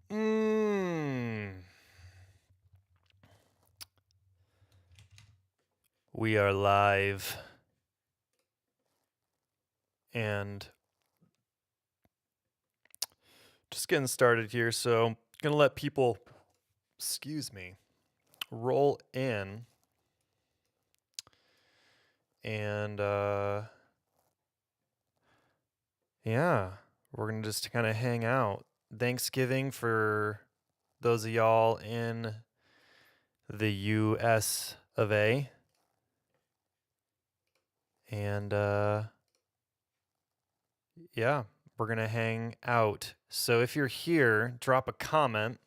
We are live and just getting started here. So, gonna let people, roll in, and yeah, we're gonna just kind of hang out. Thanksgiving for those of y'all in the U.S. of A. And yeah, we're gonna hang out. So if you're here, drop a comment.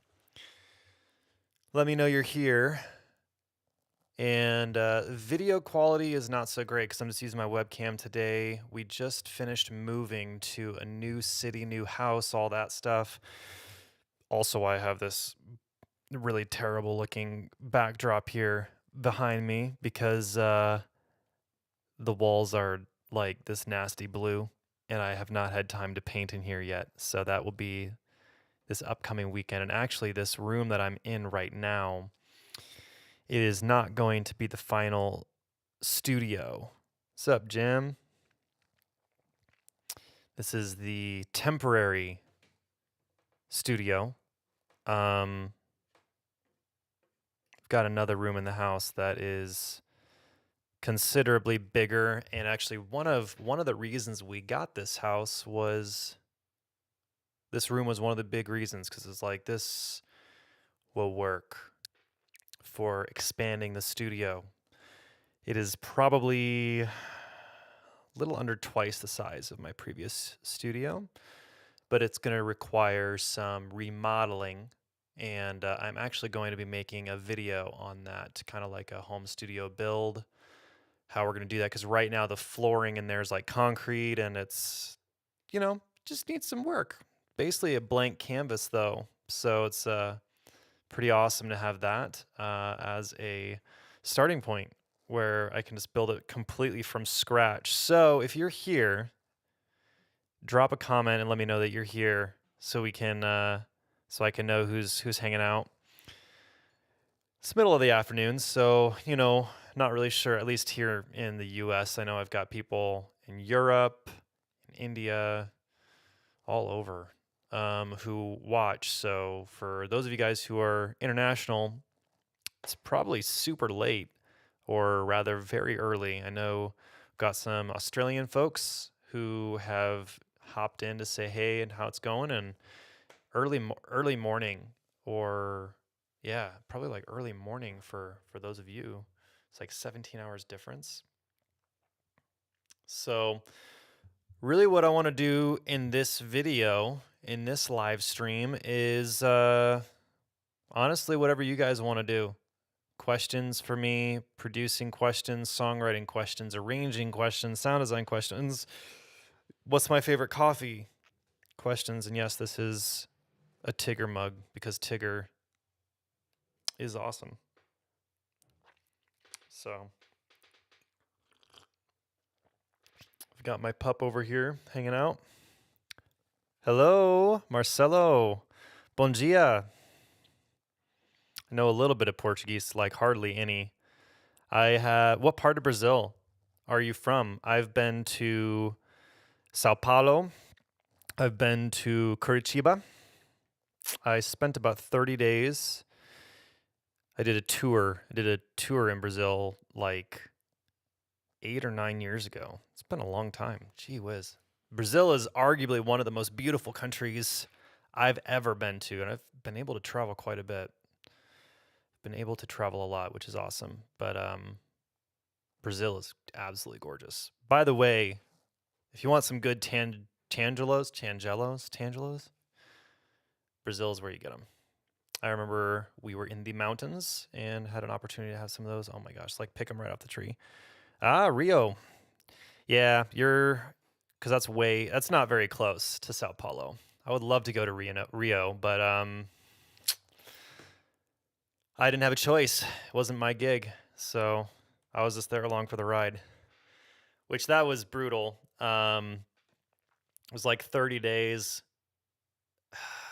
Let me know you're here. And video quality is not so great because I'm just using my webcam today. We just finished moving to a new city, new house, all that stuff. Also, I have this really terrible looking backdrop here behind me because the walls are like this nasty blue and I have not had time to paint in here yet. So that will be this upcoming weekend. And actually, this room that I'm in right now, it is not going to be the final studio. What's up, Jim? This is the temporary studio. I've got another room in the house that is considerably bigger, and actually one of the reasons we got this house was this room was one of the big reasons, because it's like this will work for expanding the studio. It is probably a little under twice the size of my previous studio, but it's going to require some remodeling. And I'm actually going to be making a video on that, kind of like a home studio build, how we're going to do that. Because right now the flooring in there is like concrete and it's, just needs some work. Basically a blank canvas though. So it's pretty awesome to have that as a starting point where I can just build it completely from scratch. So if you're here, drop a comment and let me know that you're here so we can so I can know who's hanging out. It's middle of the afternoon, so not really sure. At least here in the U.S., I know I've got people in Europe, in India, all over who watch. So for those of you guys who are international, it's probably super late, or rather very early. I know I've got some Australian folks who have hopped in to say hey and how it's going, and early morning, or yeah, probably like early morning for those of you. It's like 17 hours difference. So really what I want to do in this video, in this live stream, is honestly whatever you guys want to do. Questions for me, producing questions, songwriting questions, arranging questions, sound design questions. What's my favorite coffee? Questions. And yes, this is a Tigger mug because Tigger is awesome. So I've got my pup over here hanging out. Hello, Marcelo. Bom dia. I know a little bit of Portuguese, like hardly any. What part of Brazil are you from? I've been to Sao Paulo. I've been to Curitiba. I spent about 30 days. I did a tour. In Brazil like 8 or 9 years ago. It's been a long time. Gee whiz. Brazil is arguably one of the most beautiful countries I've ever been to, and I've been able to travel quite a bit. Been able to travel a lot, which is awesome. But Brazil is absolutely gorgeous. By the way, if you want some good tangelos, Brazil is where you get them. I remember we were in the mountains and had an opportunity to have some of those. Oh my gosh, like pick them right off the tree. Rio. Yeah, because that's not very close to Sao Paulo. I would love to go to Rio, but I didn't have a choice. It wasn't my gig, so I was just there along for the ride. Which that was brutal. It was like 30 days.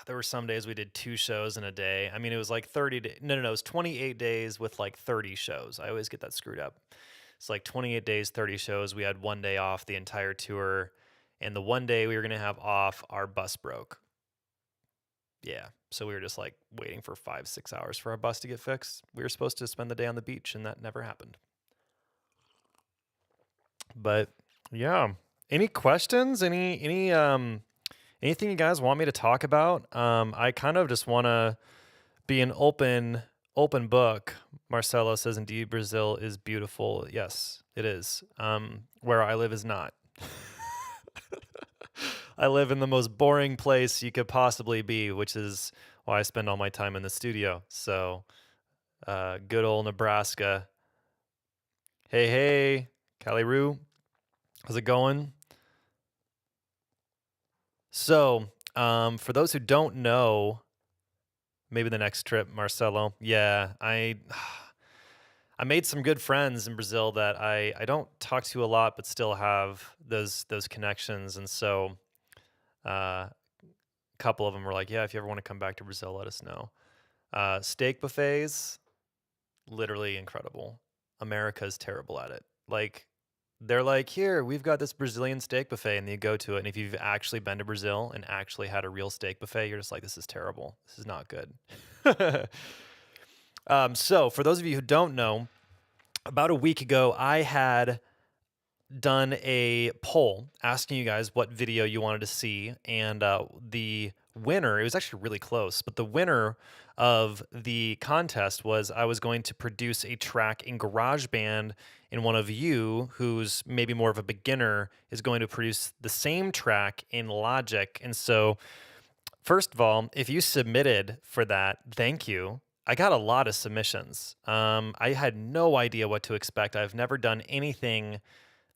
there were some days we did 2 shows in a day. I mean, it was like 30 no, it was 28 days with like 30 shows. I always get that screwed up. It's like 28 days, 30 shows. We had 1 day off the entire tour, and the 1 day we were gonna have off, our bus broke. Yeah, so we were just like waiting for 5, 6 hours for our bus to get fixed. We were supposed to spend the day on the beach, and that never happened. But yeah, any questions? Anything you guys want me to talk about? I kind of just want to be an open book. Marcelo says, indeed, Brazil is beautiful. Yes, it is. Where I live is not. I live in the most boring place you could possibly be, which is why I spend all my time in the studio. So, good old Nebraska. Hey, Cali Roo. How's it going? So, for those who don't know, maybe the next trip, Marcelo. Yeah, I made some good friends in Brazil that I don't talk to a lot, but still have those connections. And so, a couple of them were like, "Yeah, if you ever want to come back to Brazil, let us know." Steak buffets, literally incredible. America's terrible at it. Like, they're like, "Here, we've got this Brazilian steak buffet," and you go to it, and if you've actually been to Brazil and actually had a real steak buffet, you're just like, "This is terrible. This is not good." So, for those of you who don't know, about a week ago, I had done a poll asking you guys what video you wanted to see, and the winner, it was actually really close, but the winner of the contest was I was going to produce a track in GarageBand, and one of you, who's maybe more of a beginner, is going to produce the same track in Logic. And so, first of all, if you submitted for that, thank you. I got a lot of submissions. I had no idea what to expect. I've never done anything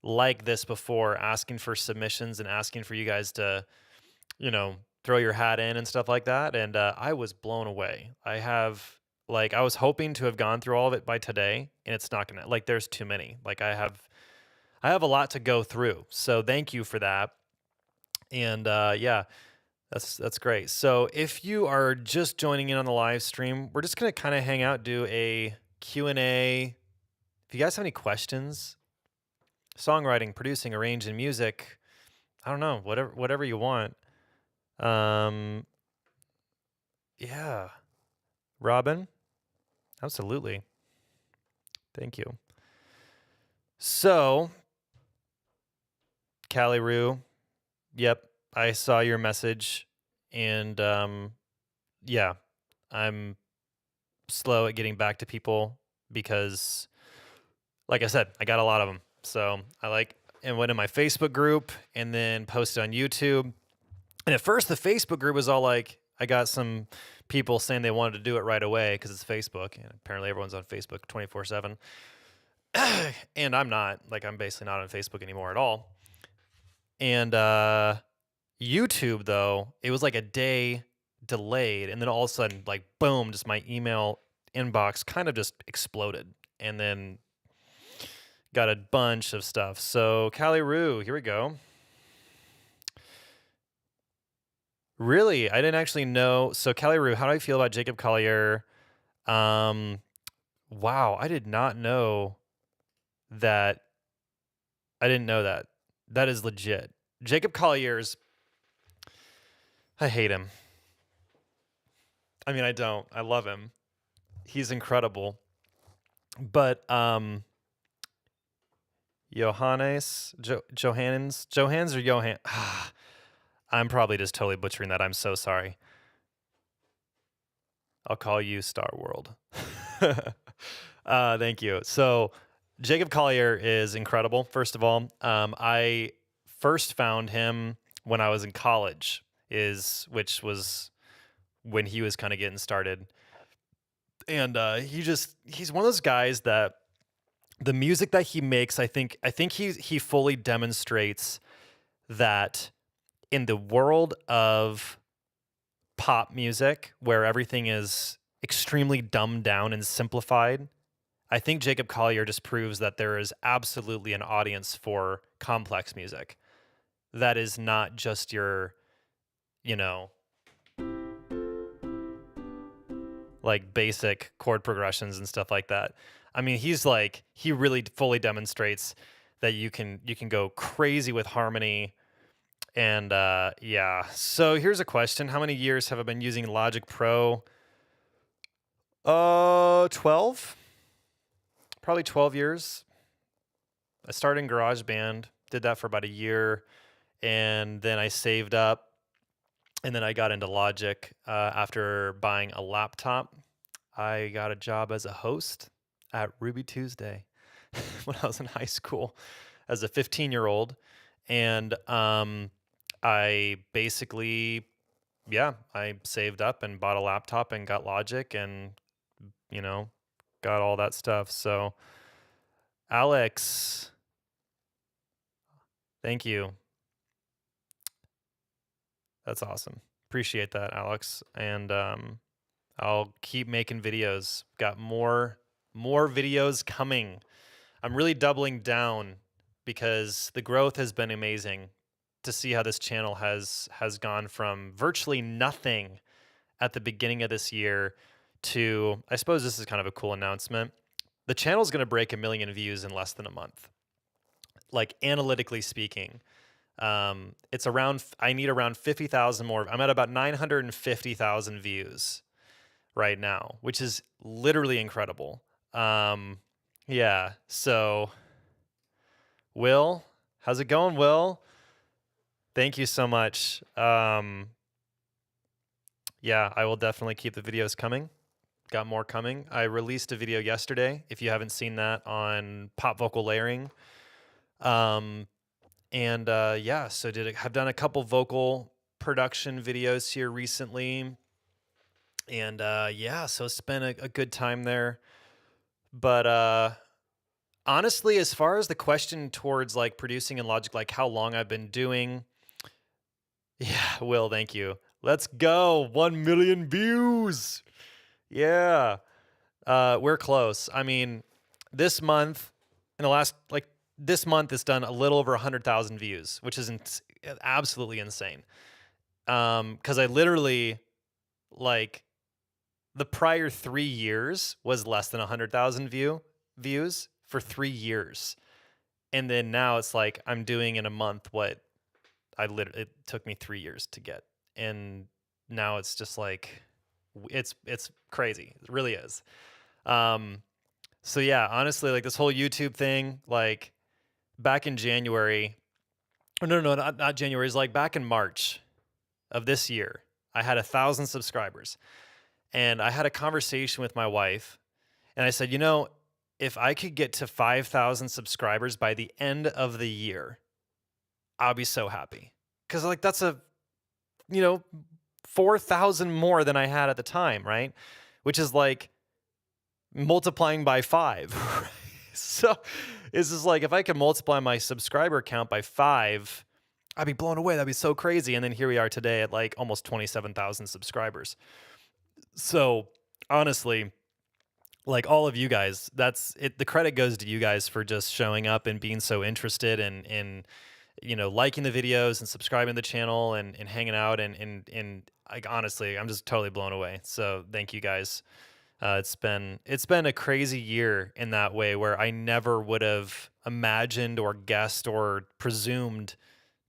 like this before, asking for submissions and asking for you guys to, throw your hat in and stuff like that. And I was blown away. I was hoping to have gone through all of it by today, and it's not gonna, like, there's too many. Like, I have a lot to go through. So thank you for that. And yeah, that's great. So if you are just joining in on the live stream, we're just gonna kind of hang out, do a Q&A. If you guys have any questions, songwriting, producing, arranging, music, I don't know, whatever you want. Yeah. Robin? Absolutely. Thank you. So, Callie Roo, yep, I saw your message, and yeah, I'm slow at getting back to people because, like I said, I got a lot of them. So and went in my Facebook group and then posted on YouTube. And at first, the Facebook group was all like, I got some people saying they wanted to do it right away because it's Facebook, and apparently everyone's on Facebook 24/7. And I'm not. Like, I'm basically not on Facebook anymore at all. And YouTube, though, it was like a day delayed, and then all of a sudden, like, boom, just my email inbox kind of just exploded, and then got a bunch of stuff. So, Callie Roo, here we go. Really? I didn't actually know. So, Callie Roo, how do I feel about Jacob Collier? Wow, I did not know that. I didn't know that. That is legit. Jacob Collier's, I hate him. I mean, I don't. I love him. He's incredible. But Johannes or Johan. I'm probably just totally butchering that. I'm so sorry. I'll call you Star World. Thank you. So, Jacob Collier is incredible. First of all, I first found him when I was in college, which was when he was kind of getting started. And he's one of those guys that the music that he makes, I think he fully demonstrates that in the world of pop music, where everything is extremely dumbed down and simplified, I think Jacob Collier just proves that there is absolutely an audience for complex music that is not just your, like basic chord progressions and stuff like that. I mean, he really fully demonstrates that you can go crazy with harmony. And yeah. So here's a question: how many years have I been using Logic Pro? 12. Probably 12 years. I started in GarageBand, did that for about a year, and then I saved up, and then I got into Logic after buying a laptop. I got a job as a host at Ruby Tuesday when I was in high school as a 15-year-old, and I basically, yeah, I saved up and bought a laptop and got Logic and, you know, got all that stuff. So, Alex, thank you. That's awesome. Appreciate that, Alex. And I'll keep making videos. Got more videos coming. I'm really doubling down because the growth has been amazing to see how this channel has gone from virtually nothing at the beginning of this year to, I suppose this is kind of a cool announcement. The channel is going to break 1 million views in less than a month. Like analytically speaking, it's around, I need around 50,000 more. I'm at about 950,000 views right now, which is literally incredible. Yeah. So Will, how's it going, Will? Thank you so much. Yeah, I will definitely keep the videos coming. Got more coming. I released a video yesterday, if you haven't seen that, on pop vocal layering. Yeah, so have done a couple vocal production videos here recently. And yeah, so it's been a good time there. But honestly, as far as the question towards like producing in Logic, like how long I've been doing, yeah, Will, thank you. Let's go. 1 million views. Yeah. We're close. I mean, this month, in the last, like, this month it's done a little over 100,000 views, which is absolutely insane. Because I literally, like, the prior 3 years was less than 100,000 views for 3 years. And then now it's like I'm doing in a month what it took me 3 years to get. And now it's just like it's crazy. It really is. So yeah, honestly, like this whole YouTube thing, like back in January, no, not January, it's like back in March of this year, I had 1,000 subscribers. And I had a conversation with my wife, and I said, you know, if I could get to 5,000 subscribers by the end of the year, I'll be so happy. Because like that's 4,000 more than I had at the time, right? Which is like multiplying by 5. So it's just like if I could multiply my subscriber count by 5, I'd be blown away. That'd be so crazy. And then here we are today at like almost 27,000 subscribers. So honestly, like all of you guys, that's it. The credit goes to you guys for just showing up and being so interested in liking the videos and subscribing to the channel and hanging out and like honestly, I'm just totally blown away. So thank you guys. It's been a crazy year in that way where I never would have imagined or guessed or presumed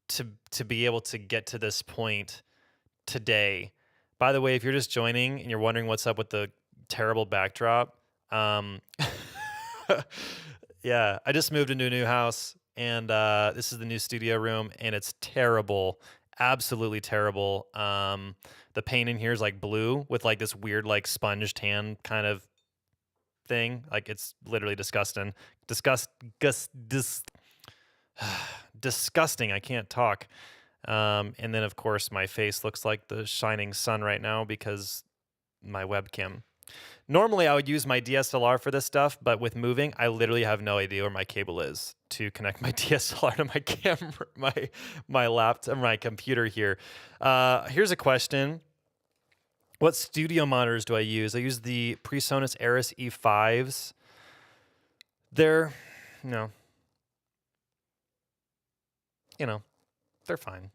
to be able to get to this point today. By the way, if you're just joining and you're wondering what's up with the terrible backdrop, yeah, I just moved into a new house and this is the new studio room and it's terrible, absolutely terrible. The paint in here is like blue with like this weird like sponge tan kind of thing. Like it's literally disgusting. Disgusting. I can't talk. And then of course my face looks like the shining sun right now because my webcam. Normally I would use my DSLR for this stuff, but with moving, I literally have no idea where my cable is to connect my DSLR to my camera, my laptop, my computer here. Here's a question. What studio monitors do I use? I use the PreSonus Aris E5s. They're fine.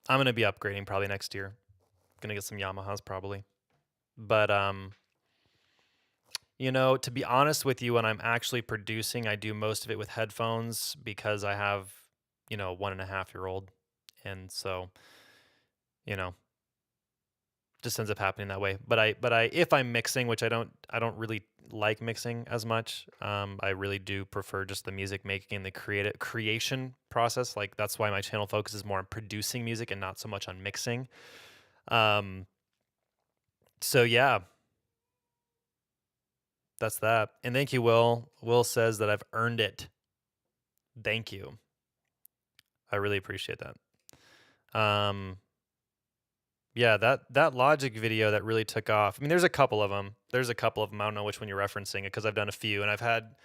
I'm gonna be upgrading probably next year. Gonna get some Yamahas probably. But You know, to be honest with you, when I'm actually producing, I do most of it with headphones because I have, 1.5-year-old. And so, you know, just ends up happening that way. But if I'm mixing, which I don't really like mixing as much. I really do prefer just the music making and the creation process. Like that's why my channel focuses more on producing music and not so much on mixing. Um, so yeah, that's that. And thank you, Will. Will says that I've earned it. Thank you. I really appreciate that. Yeah, that Logic video that really took off. I mean, there's a couple of them. I don't know which one you're referencing because I've done a few, and I've had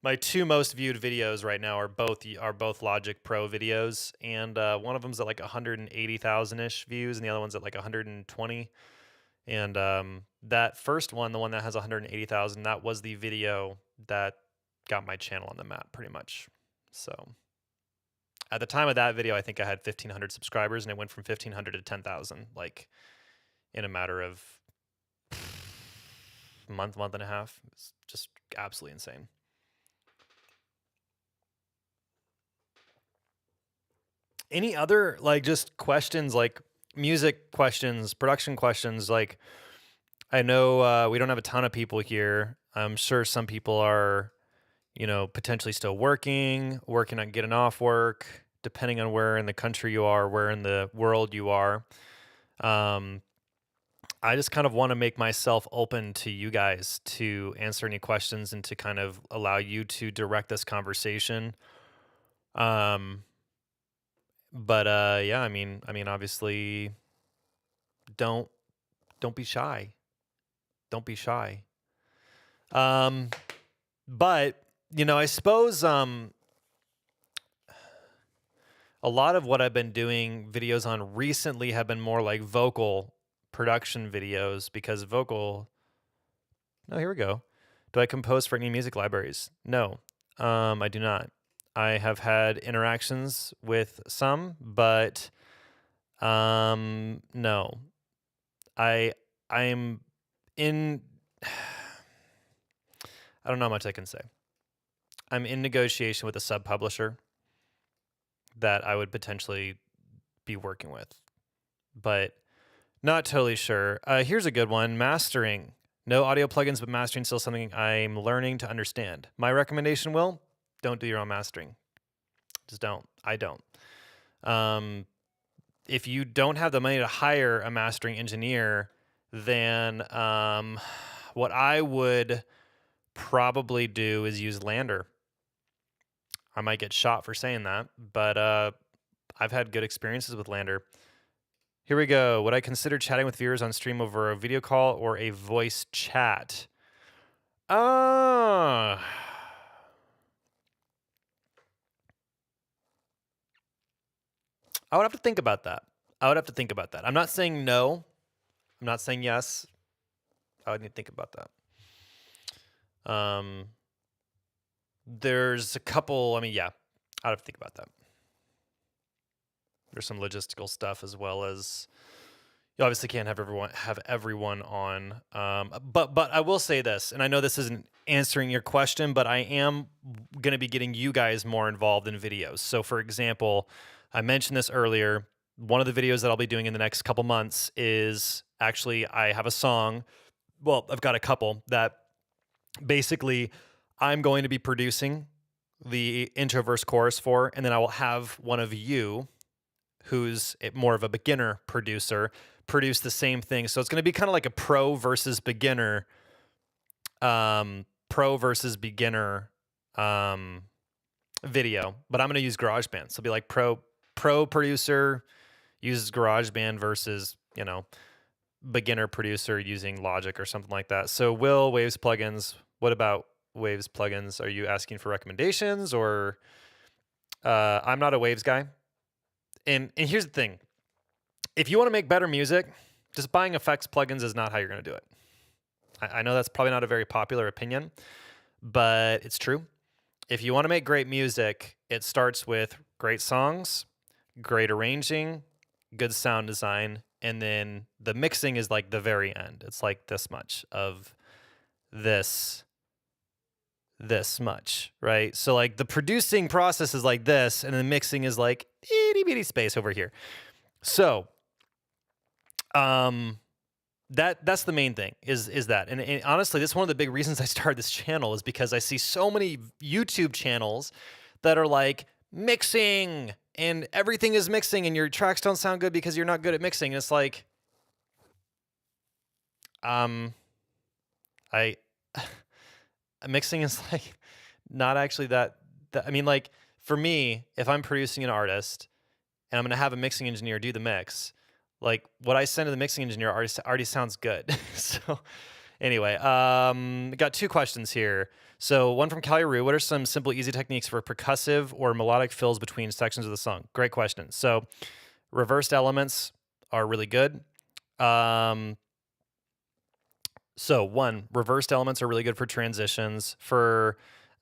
my two most viewed videos right now are both Logic Pro videos, and one of them's at like 180,000 ish views, and the other one's at like 120. And that first one, the one that has 180,000, that was the video that got my channel on the map, pretty much. So at the time of that video, I think I had 1,500 subscribers, and it went from 1,500 to 10,000, like in a matter of month and a half. It's just absolutely insane. Any other like just questions, like music questions, production questions? Like I know we don't have a ton of people here. I'm sure some people are, potentially still working on getting off work, depending on where in the country you are, where in the world you are. I just kind of want to make myself open to you guys to answer any questions and to kind of allow you to direct this conversation. Um, but yeah, I mean, obviously, don't don't be shy. Don't be shy. Um, but I suppose a lot of what I've been doing videos on recently have been more like vocal production videos because vocal. Oh, here we go. Do I compose for any music libraries? No, I do not. I have had interactions with some, but no. I'm in. I don't know how much I can say. I'm in negotiation with a sub publisher that I would potentially be working with, but not totally sure. Here's a good one: mastering. No audio plugins, but mastering still something I'm learning to understand. My recommendation, Will, don't do your own mastering. Just don't. I don't. If you don't have the money to hire a mastering engineer, then what I would probably do is use Lander. I might get shot for saying that, but I've had good experiences with Lander. Here we go. Would I consider chatting with viewers on stream over a video call or a voice chat? I would have to think about that. I'm not saying no. I'm not saying yes. I would need to think about that. There's a couple. I mean, yeah, I'd have to think about that. There's some logistical stuff as well as you obviously can't have everyone on. But I will say this, and I know this isn't answering your question, but I am going to be getting you guys more involved in videos. So, for example, I mentioned this earlier. One of the videos that I'll be doing in the next couple months is actually I have a song. Well, I've got a couple that basically I'm going to be producing the intro verse chorus for, and then I will have one of you who's more of a beginner producer produce the same thing. So it's going to be kind of like a pro versus beginner video, but I'm going to use GarageBand. So it'll be like pro producer uses GarageBand versus, beginner producer using Logic or something like that. So Will, Waves plugins, what about Waves plugins? Are you asking for recommendations or I'm not a Waves guy. And here's the thing. If you want to make better music, just buying effects plugins is not how you're going to do it. I know that's probably not a very popular opinion, but it's true. If you want to make great music, it starts with great songs, great arranging, good sound design, and then the mixing is like the very end. It's like this much of this much, right? So like the producing process is like this, and the mixing is like itty bitty space over here. So that's the main thing is that. And honestly, this is one of the big reasons I started this channel is because I see so many YouTube channels that are like mixing and everything is mixing and your tracks don't sound good because you're not good at mixing. And it's like, I mixing is like not actually that I mean, like for me, if I'm producing an artist and I'm going to have a mixing engineer do the mix, like what I send to the mixing engineer already sounds good. So anyway, got two questions here. So one from Callie Rue, what are some simple, easy techniques for percussive or melodic fills between sections of the song? Great question. So reversed elements are really good. So one, reversed elements are really good for transitions. For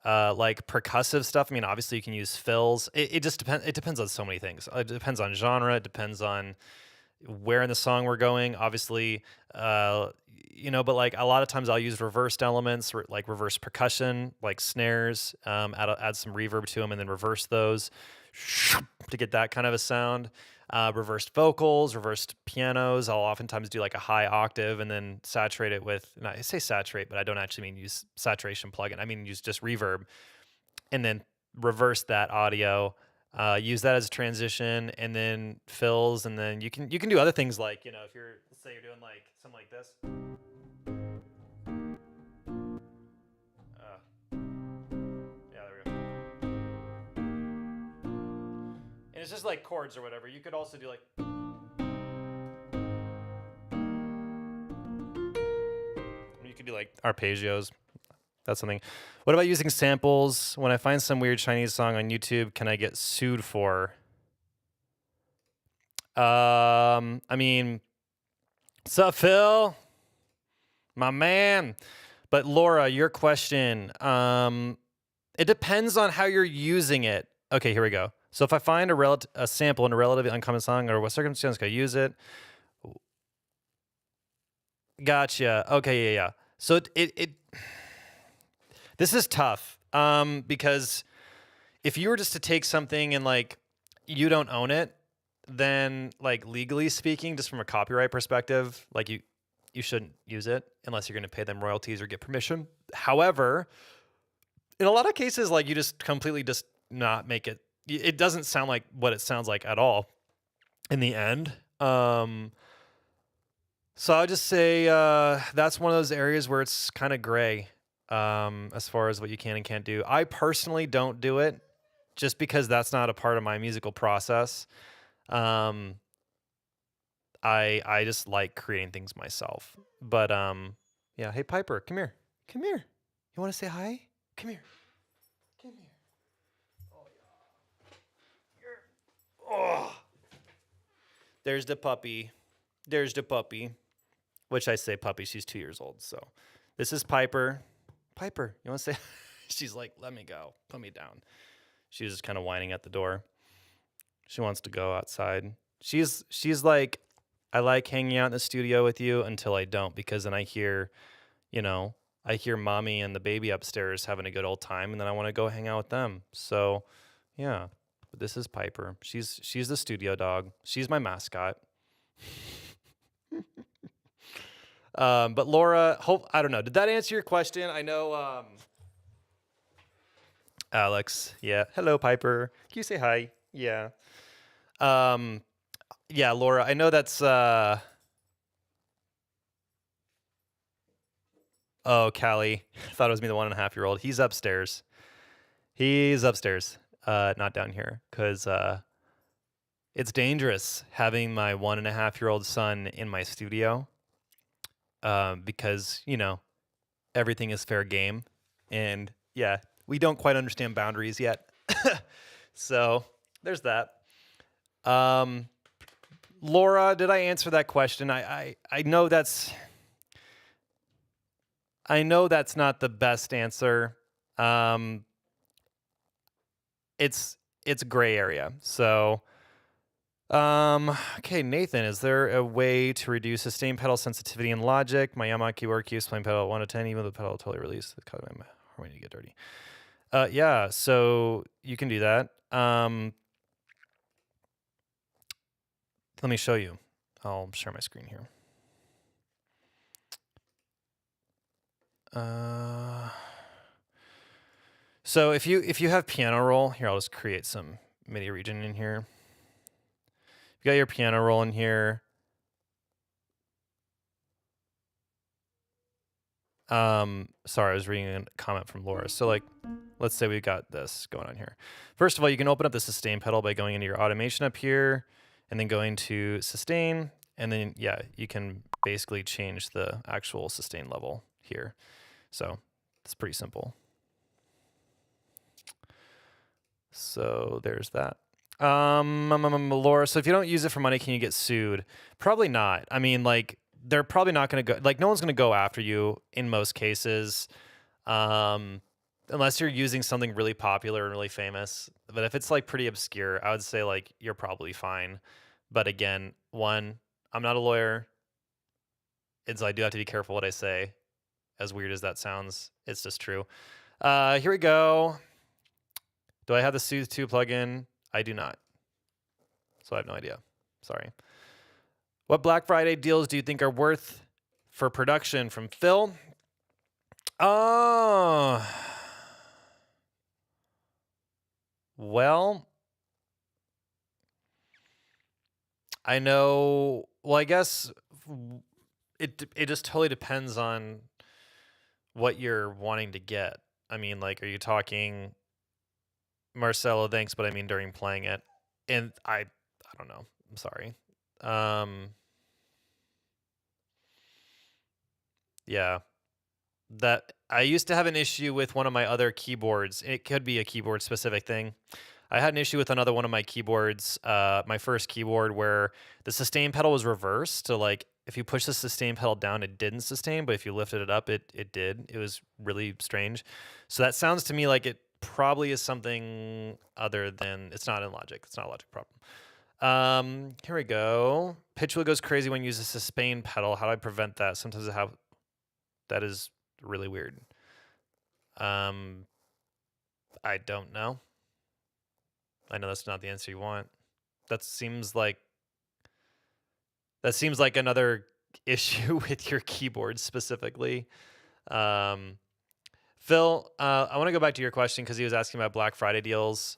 like percussive stuff, I mean, obviously you can use fills. It just depends. It depends on so many things. It depends on genre. It depends on where in the song we're going. Obviously, but like a lot of times I'll use reversed elements, like reverse percussion, like snares, add some reverb to them, and then reverse those to get that kind of a sound. Reversed vocals, reversed pianos. I'll oftentimes do like a high octave and then saturate it with, and I say saturate, but I don't actually mean use saturation plugin. I mean use just reverb and then reverse that audio, use that as a transition and then fills. And then you can do other things like, if let's say you're doing like something like this. Yeah, there we go. And it's just like chords or whatever. You could also do like. You could do like arpeggios. That's something. What about using samples? When I find some weird Chinese song on YouTube, can I get sued for? I mean, what's up, Phil? My man. But Laura, your question. It depends on how you're using it. Okay, here we go. So if I find a sample in a relatively uncommon song, or what circumstance can I use it? Gotcha. Okay, yeah. So this is tough, because if you were just to take something and like you don't own it, then like legally speaking, just from a copyright perspective, like you shouldn't use it unless you're going to pay them royalties or get permission. However, in a lot of cases, like you just completely just not make it. It doesn't sound like what it sounds like at all in the end. So I'll just say that's one of those areas where it's kind of gray as far as what you can and can't do. I personally don't do it just because that's not a part of my musical process. I just like creating things myself. But yeah. Hey Piper, come here. Come here. You want to say hi? Come here. Come here. Oh yeah. Oh. There's the puppy. There's the puppy. Which I say puppy. She's 2 years old. So this is Piper. Piper, you want to say? She's like, let me go. Put me down. She was just kind of whining at the door. She wants to go outside. She's like, I like hanging out in the studio with you until I don't, because then I hear mommy and the baby upstairs having a good old time, and then I want to go hang out with them. So, yeah. But this is Piper. She's the studio dog. She's my mascot. But Laura, I don't know. Did that answer your question? I know, Alex. Yeah. Hello, Piper. Can you say hi? Yeah. Yeah, Laura, I know that's, oh, Callie. I thought it was me, the 1.5-year-old. He's upstairs. Not down here, because, it's dangerous having my 1.5-year-old son in my studio. Because, everything is fair game. And yeah, we don't quite understand boundaries yet. So there's that. Laura, did I answer that question? I know that's not the best answer. It's gray area. So Okay, Nathan, is there a way to reduce sustain pedal sensitivity in Logic? My Yamaha keyboard keeps playing pedal at 1 to 10, even though the pedal totally released. The color my harmony to get dirty. Yeah, so you can do that. Let me show you. I'll share my screen here. So if you have piano roll, here I'll just create some MIDI region in here. You got your piano roll in here. Sorry, I was reading a comment from Laura. So like, let's say we've got this going on here. First of all, you can open up the sustain pedal by going into your automation up here and then going to sustain. And then, yeah, you can basically change the actual sustain level here. So it's pretty simple. So there's that. Laura, so if you don't use it for money, can you get sued? Probably not. I mean, like, they're probably not going to go, like, no one's going to go after you in most cases, unless you're using something really popular and really famous. But if it's like pretty obscure, I would say like you're probably fine. But again, one, I'm not a lawyer, and so I do have to be careful what I say. As weird as that sounds, it's just true. Here we go. Do I have the Soothe 2 plugin? I do not. So I have no idea. Sorry. What Black Friday deals do you think are worth for production? From Phil. Oh. Well, I know. Well, I guess it just totally depends on what you're wanting to get. I mean, like, are you talking Marcelo? Thanks, but I mean during playing it, and I don't know. I'm sorry. Yeah, that I used to have an issue with one of my other keyboards. It could be a keyboard specific thing. I had an issue with another one of my keyboards, my first keyboard, where the sustain pedal was reversed. So like if you push the sustain pedal down, it didn't sustain, but if you lifted it up, it did. It was really strange. So that sounds to me like it probably is something other than it's not in Logic. It's not a Logic problem. Here we go. Pitch wheel goes crazy when you use a sustain pedal. How do I prevent that? Sometimes I have that is really weird. I don't know. I know that's not the answer you want. That seems like another issue with your keyboard specifically. Phil, I want to go back to your question because he was asking about Black Friday deals.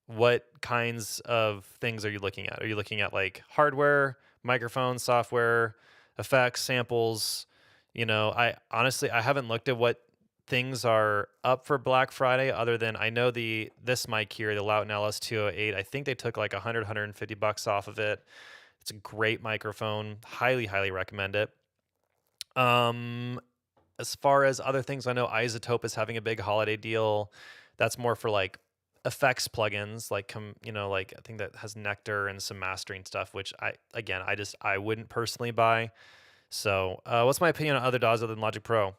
What kinds of things are you looking at? Are you looking at like hardware, microphone, software, effects, samples? You know, I honestly I haven't looked at what things are up for Black Friday other than I know this mic here, the Lauten LS208, I think they took like $150 off of it. It's a great microphone. Highly recommend it. As far as other things, I know Isotope is having a big holiday deal. That's more for like effects plugins, like like I think that has Nectar and some mastering stuff, which I wouldn't personally buy. So, what's my opinion on other DAWs other than Logic Pro?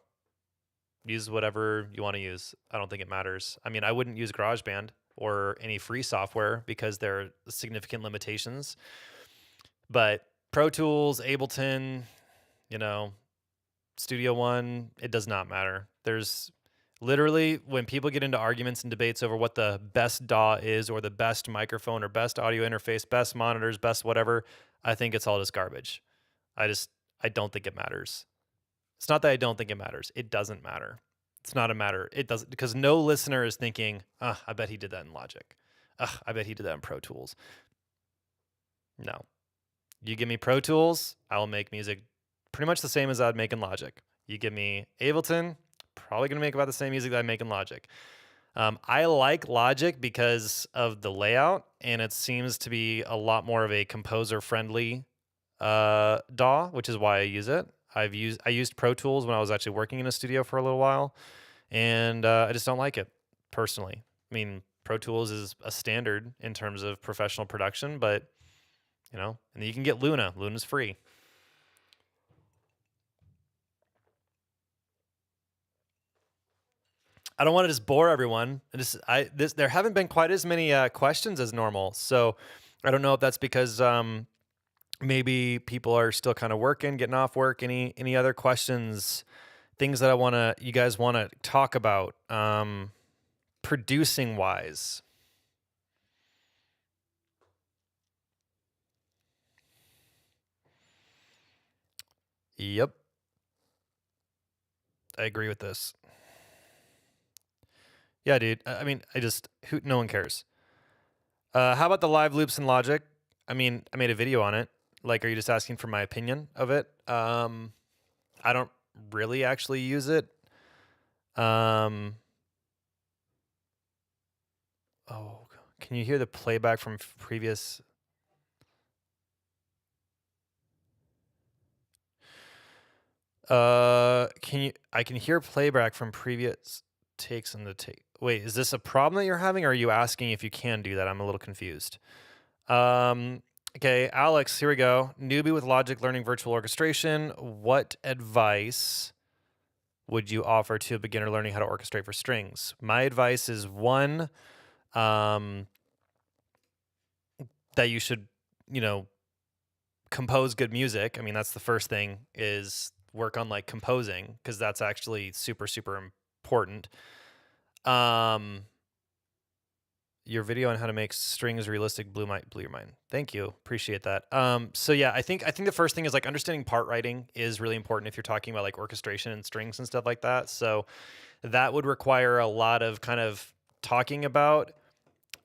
Use whatever you want to use. I don't think it matters. I mean, I wouldn't use GarageBand or any free software because there are significant limitations. But Pro Tools, Ableton, Studio One, it does not matter. There's literally when people get into arguments and debates over what the best DAW is or the best microphone or best audio interface, best monitors, best whatever, I think it's all just garbage. I don't think it matters. It's not that I don't think it matters. It doesn't matter. It's not a matter. It doesn't, because no listener is thinking, I bet he did that in Logic. I bet he did that in Pro Tools. No. You give me Pro Tools, I'll make music pretty much the same as I'd make in Logic. You give me Ableton, probably going to make about the same music that I make in Logic. I like Logic because of the layout, and it seems to be a lot more of a composer-friendly DAW, which is why I use it. I used Pro Tools when I was actually working in a studio for a little while, and I just don't like it personally. I mean, Pro Tools is a standard in terms of professional production, but and then you can get Luna. Luna's free. I don't want to just bore everyone. There haven't been quite as many questions as normal, so I don't know if that's because maybe people are still kind of working, getting off work. Any other questions, things that you guys wanna talk about, producing wise? Yep, I agree with this. Yeah, dude. I mean, no one cares. How about the live loops in Logic? I mean, I made a video on it. Like, are you just asking for my opinion of it? I don't really actually use it. Um, oh, can you hear the playback from previous? I can hear playback from previous takes on the take. Wait, is this a problem that you're having, or are you asking if you can do that? I'm a little confused. Um, okay, Alex, here we go. Newbie with Logic learning virtual orchestration. What advice would you offer to a beginner learning how to orchestrate for strings? My advice is one, um, that you should, you know, compose good music. I mean, that's the first thing, is work on like composing, because that's actually super, super important. Um, your video on how to make strings realistic blew your mind. Thank you. Appreciate that. So yeah, I think the first thing is like understanding part writing is really important if you're talking about like orchestration and strings and stuff like that. So that would require a lot of kind of talking about.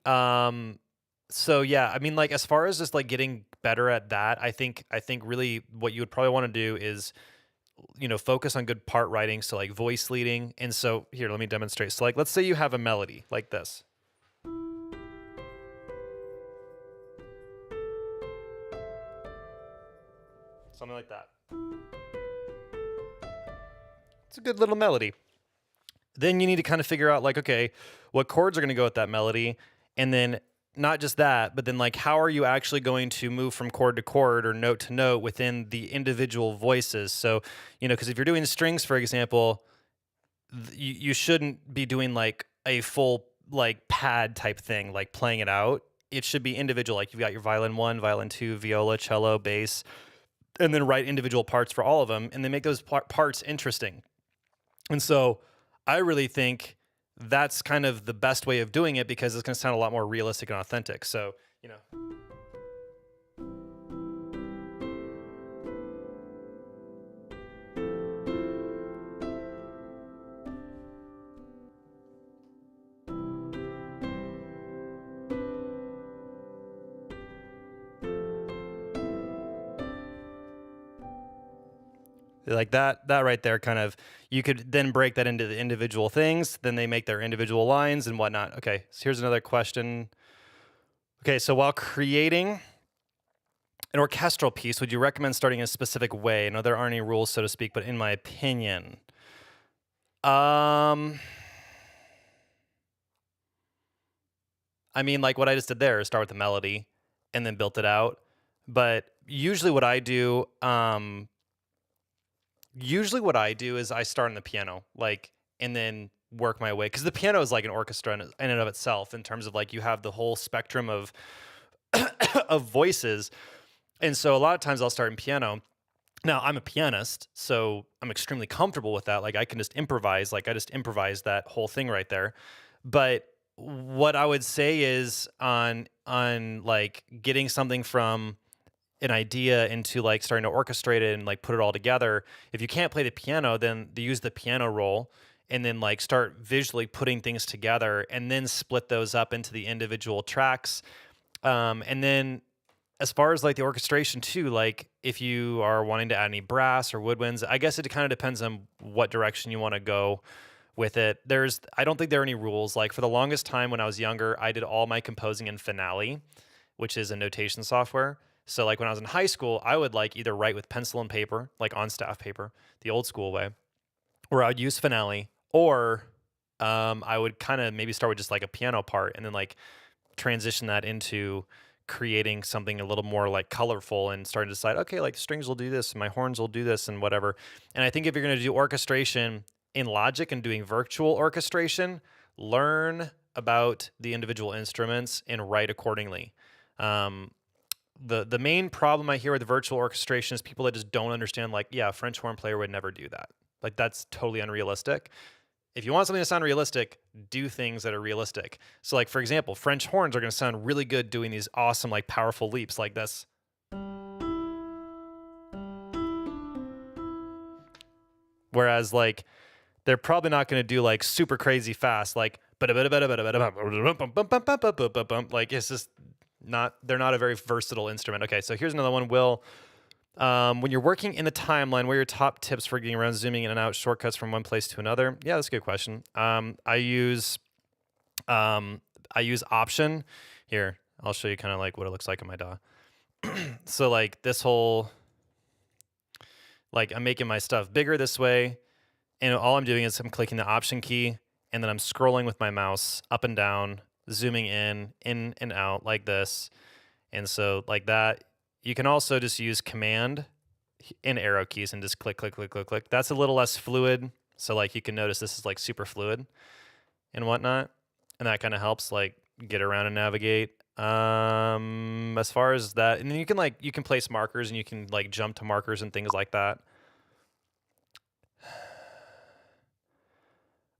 So yeah, I mean, like as far as just like getting better at that, I think really what you would probably want to do is, focus on good part writing. So like voice leading. And so here, let me demonstrate. So like, let's say you have a melody like this. Something like that. It's a good little melody. Then you need to kind of figure out like, okay, what chords are going to go with that melody? And then not just that, but then like, how are you actually going to move from chord to chord or note to note within the individual voices? So, because if you're doing strings, for example, you shouldn't be doing like a full like pad type thing, like playing it out. It should be individual. Like you've got your violin 1, violin 2, viola, cello, bass, and then write individual parts for all of them, and then make those parts interesting. And so I really think that's kind of the best way of doing it, because it's going to sound a lot more realistic and authentic. So, like that right there, kind of, you could then break that into the individual things, then they make their individual lines and whatnot. Okay, so here's another question. Okay, so while creating an orchestral piece, would you recommend starting in a specific way? I know there aren't any rules, so to speak, but in my opinion, I mean, like what I just did there is start with the melody and then built it out. But usually what I do is I start on the piano, like, and then work my way, because the piano is like an orchestra in and of itself, in terms of like you have the whole spectrum of of voices. And so a lot of times I'll start in piano. Now I'm a pianist, so I'm extremely comfortable with that. Like I can just improvise, like I just improvised that whole thing right there. But what I would say is on like getting something from an idea into like starting to orchestrate it and like put it all together. If you can't play the piano, then use the piano roll and then like start visually putting things together, and then split those up into the individual tracks. And then as far as like the orchestration too, like if you are wanting to add any brass or woodwinds, I guess it kind of depends on what direction you want to go with it. I don't think there are any rules. Like for the longest time when I was younger, I did all my composing in Finale, which is a notation software. So like when I was in high school, I would like either write with pencil and paper, like on staff paper, the old school way, or I would use Finale, or I would kind of maybe start with just like a piano part and then like transition that into creating something a little more like colorful, and starting to decide, okay, like strings will do this and my horns will do this and whatever. And I think if you're going to do orchestration in Logic and doing virtual orchestration, learn about the individual instruments and write accordingly. The main problem I hear with virtual orchestration is people that just don't understand, like, yeah, a French horn player would never do that. Like, that's totally unrealistic. If you want something to sound realistic, do things that are realistic. So, like, for example, French horns are going to sound really good doing these awesome, like, powerful leaps like this. Whereas, like, they're probably not going to do, like, super crazy fast, like, like, it's just not, they're not a very versatile instrument. Okay, so here's another one. Will, when you're working in the timeline, what are your top tips for getting around zooming in and out, shortcuts from one place to another? Yeah, that's a good question. I use Option. Here, I'll show you kind of like what it looks like in my DAW. So like this whole, like I'm making my stuff bigger this way, and all I'm doing is I'm clicking the Option key, and then I'm scrolling with my mouse up and down, zooming in and out like this. And so like that, you can also just use Command and arrow keys and just click, click, click, click, click. That's a little less fluid. So like you can notice this is like super fluid and whatnot. And that kind of helps like get around and navigate. As far as that, and then you can place markers and you can like jump to markers and things like that.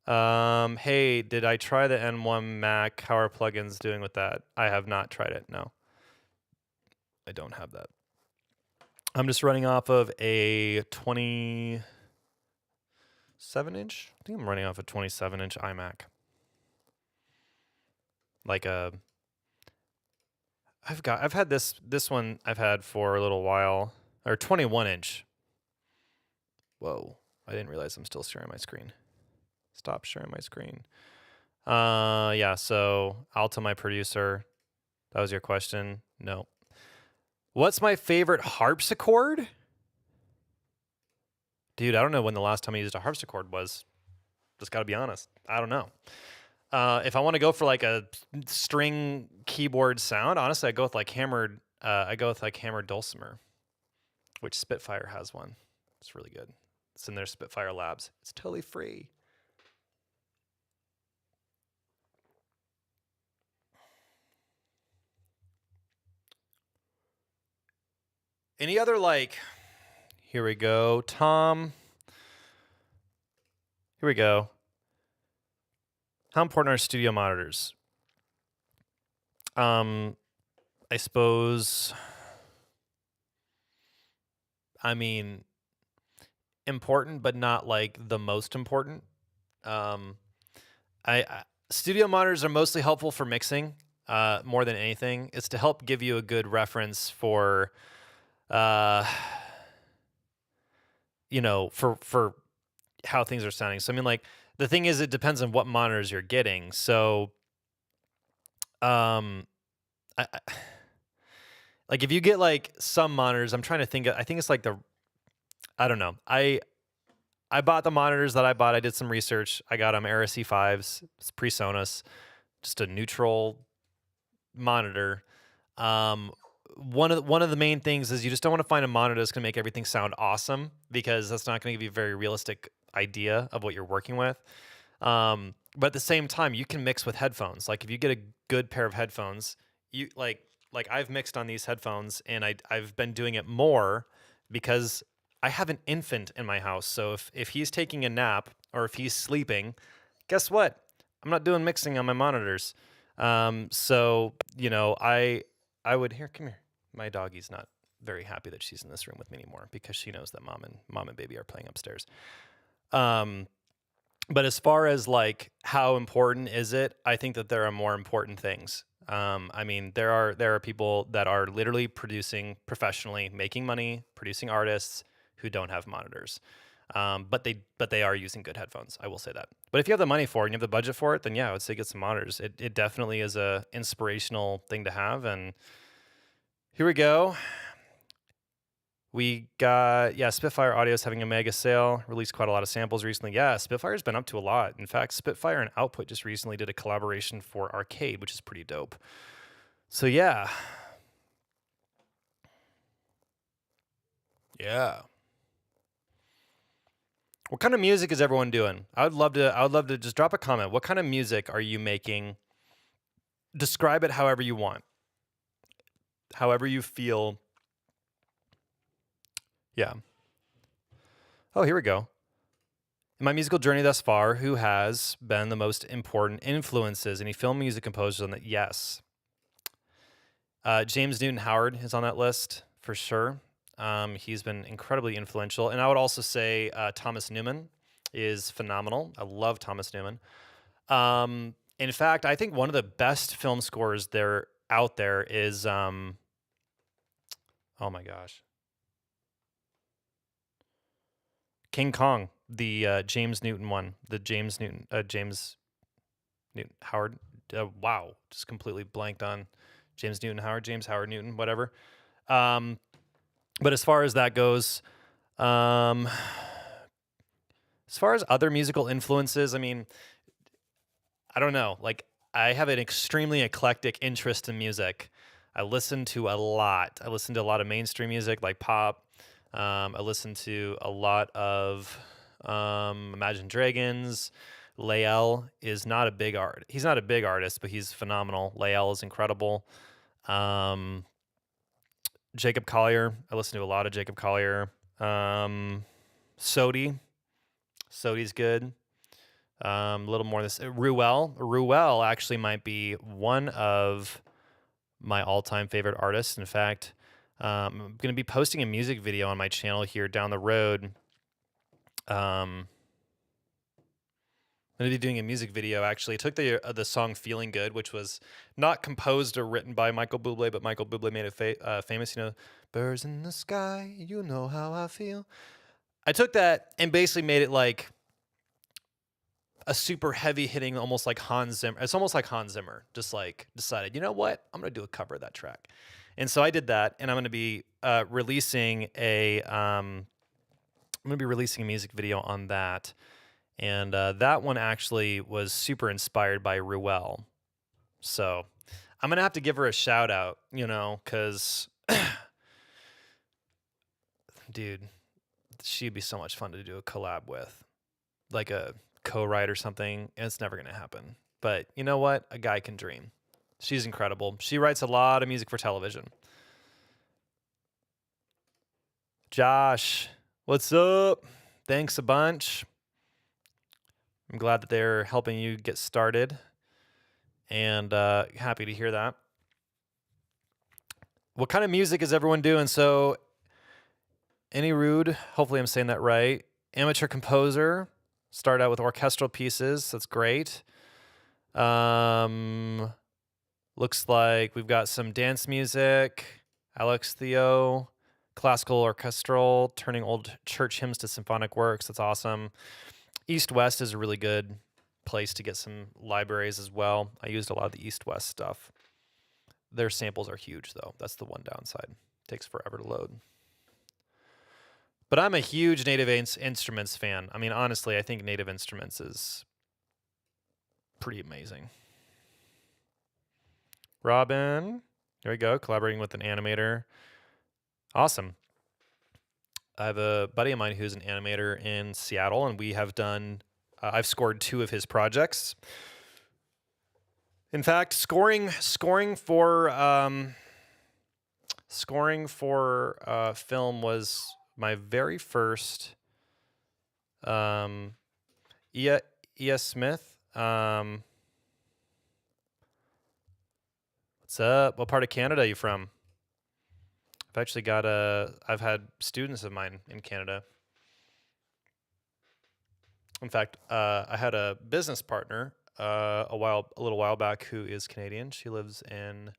Hey, did I try the N1 Mac? How are plugins doing with that? I have not tried it. No, I don't have that. I'm just running off of a 27-inch. I think I'm running off a 27-inch iMac. Like I've had this one I've had for a little while, or 21-inch. Whoa, I didn't realize I'm still sharing my screen. Stop sharing my screen. Yeah, so Alta, my producer. That was your question? No. What's my favorite harpsichord? Dude, I don't know when the last time I used a harpsichord was. Just gotta be honest. I don't know. If I want to go for like a string keyboard sound, honestly, I go with like hammered dulcimer, which Spitfire has one. It's really good. It's in their Spitfire Labs. It's totally free. Any other like, here we go, Tom. Here we go. How important are studio monitors? I suppose, I mean, important, but not like the most important. Studio monitors are mostly helpful for mixing, more than anything. It's to help give you a good reference for, for how things are sounding. So I mean, like the thing is, it depends on what monitors you're getting. So, like if you get like some monitors, I'm trying to think. I think it's like I don't know. I bought the monitors that I bought. I did some research. I got them Era C5s. It's PreSonus, just a neutral monitor. One of the main things is you just don't want to find a monitor that's going to make everything sound awesome, because that's not going to give you a very realistic idea of what you're working with. But at the same time, you can mix with headphones. Like if you get a good pair of headphones, you like I've mixed on these headphones, and I've been doing it more because I have an infant in my house. So if he's taking a nap or if he's sleeping, guess what? I'm not doing mixing on my monitors. So I would here, come here. My doggie's not very happy that she's in this room with me anymore because she knows that mom and baby are playing upstairs. But as far as like how important is it, I think that there are more important things. I mean, there are people that are literally producing professionally, making money, producing artists who don't have monitors. But they are using good headphones. I will say that. But if you have the money for it and you have the budget for it, then yeah, I would say get some monitors. It definitely is a inspirational thing to have. And here we go. We got, Spitfire Audio is having a mega sale, released quite a lot of samples recently. Yeah, Spitfire's been up to a lot. In fact, Spitfire and Output just recently did a collaboration for Arcade, which is pretty dope. So yeah. Yeah. What kind of music is everyone doing? I would love to just drop a comment. What kind of music are you making? Describe it however you want. however you feel. Yeah. Oh, here we go. In my musical journey thus far, who has been the most important influences? Any film music composers on that? Yes. James Newton Howard is on that list for sure. He's been incredibly influential. And I would also say Thomas Newman is phenomenal. I love Thomas Newman. In fact, I think one of the best film scores there out there is oh my gosh. King Kong, the James Newton one, the James Newton Howard. Wow, just completely blanked on James Newton Howard, James Howard Newton, whatever. But as far as that goes, as far as other musical influences, I mean, I don't know. Like, I have an extremely eclectic interest in music. I listen to a lot. I listen to a lot of mainstream music, like pop. I listen to a lot of Imagine Dragons. Lael is not a big art. He's not a big artist, but he's phenomenal. Lael is incredible. Jacob Collier. I listen to a lot of Jacob Collier. Sodi. Sodi's good. A little more this. Ruel. Ruel actually might be one of my all-time favorite artists. In fact, I'm going to be posting a music video on my channel here down the road. I'm going to be doing a music video, actually. I took the song Feeling Good, which was not composed or written by Michael Bublé, but Michael Bublé made it famous. You know, birds in the sky, you know how I feel. I took that and basically made it like a super heavy hitting, almost like Hans Zimmer. It's almost like Hans Zimmer just like decided, you know what? I'm going to do a cover of that track. And so I did that, and I'm going to be releasing a music video on that. And that one actually was super inspired by Ruel. So I'm going to have to give her a shout out, you know, because, dude, she'd be so much fun to do a collab with. Like a co-write or something, and it's never going to happen. But you know what? A guy can dream. She's incredible. She writes a lot of music for television. Josh, what's up? Thanks a bunch. I'm glad that they're helping you get started, and happy to hear that. What kind of music is everyone doing? So, Any Rude, hopefully I'm saying that right. Amateur composer, started out with orchestral pieces. That's great. Looks like we've got some dance music. Alex Theo, classical orchestral, turning old church hymns to symphonic works. That's awesome. East West is a really good place to get some libraries as well. I used a lot of the East West stuff. Their samples are huge, though. That's the one downside. It takes forever to load. But I'm a huge Native Instruments fan. I mean, honestly, I think Native Instruments is pretty amazing. Robin, there we go, collaborating with an animator. Awesome. I have a buddy of mine who's an animator in Seattle, and we have done, I've scored 2 of his projects. In fact, scoring for film was my very first. E.S. Smith. What's up? What part of Canada are you from? I've actually got I've had students of mine in Canada. In fact, I had a business partner a little while back who is Canadian. She lives in,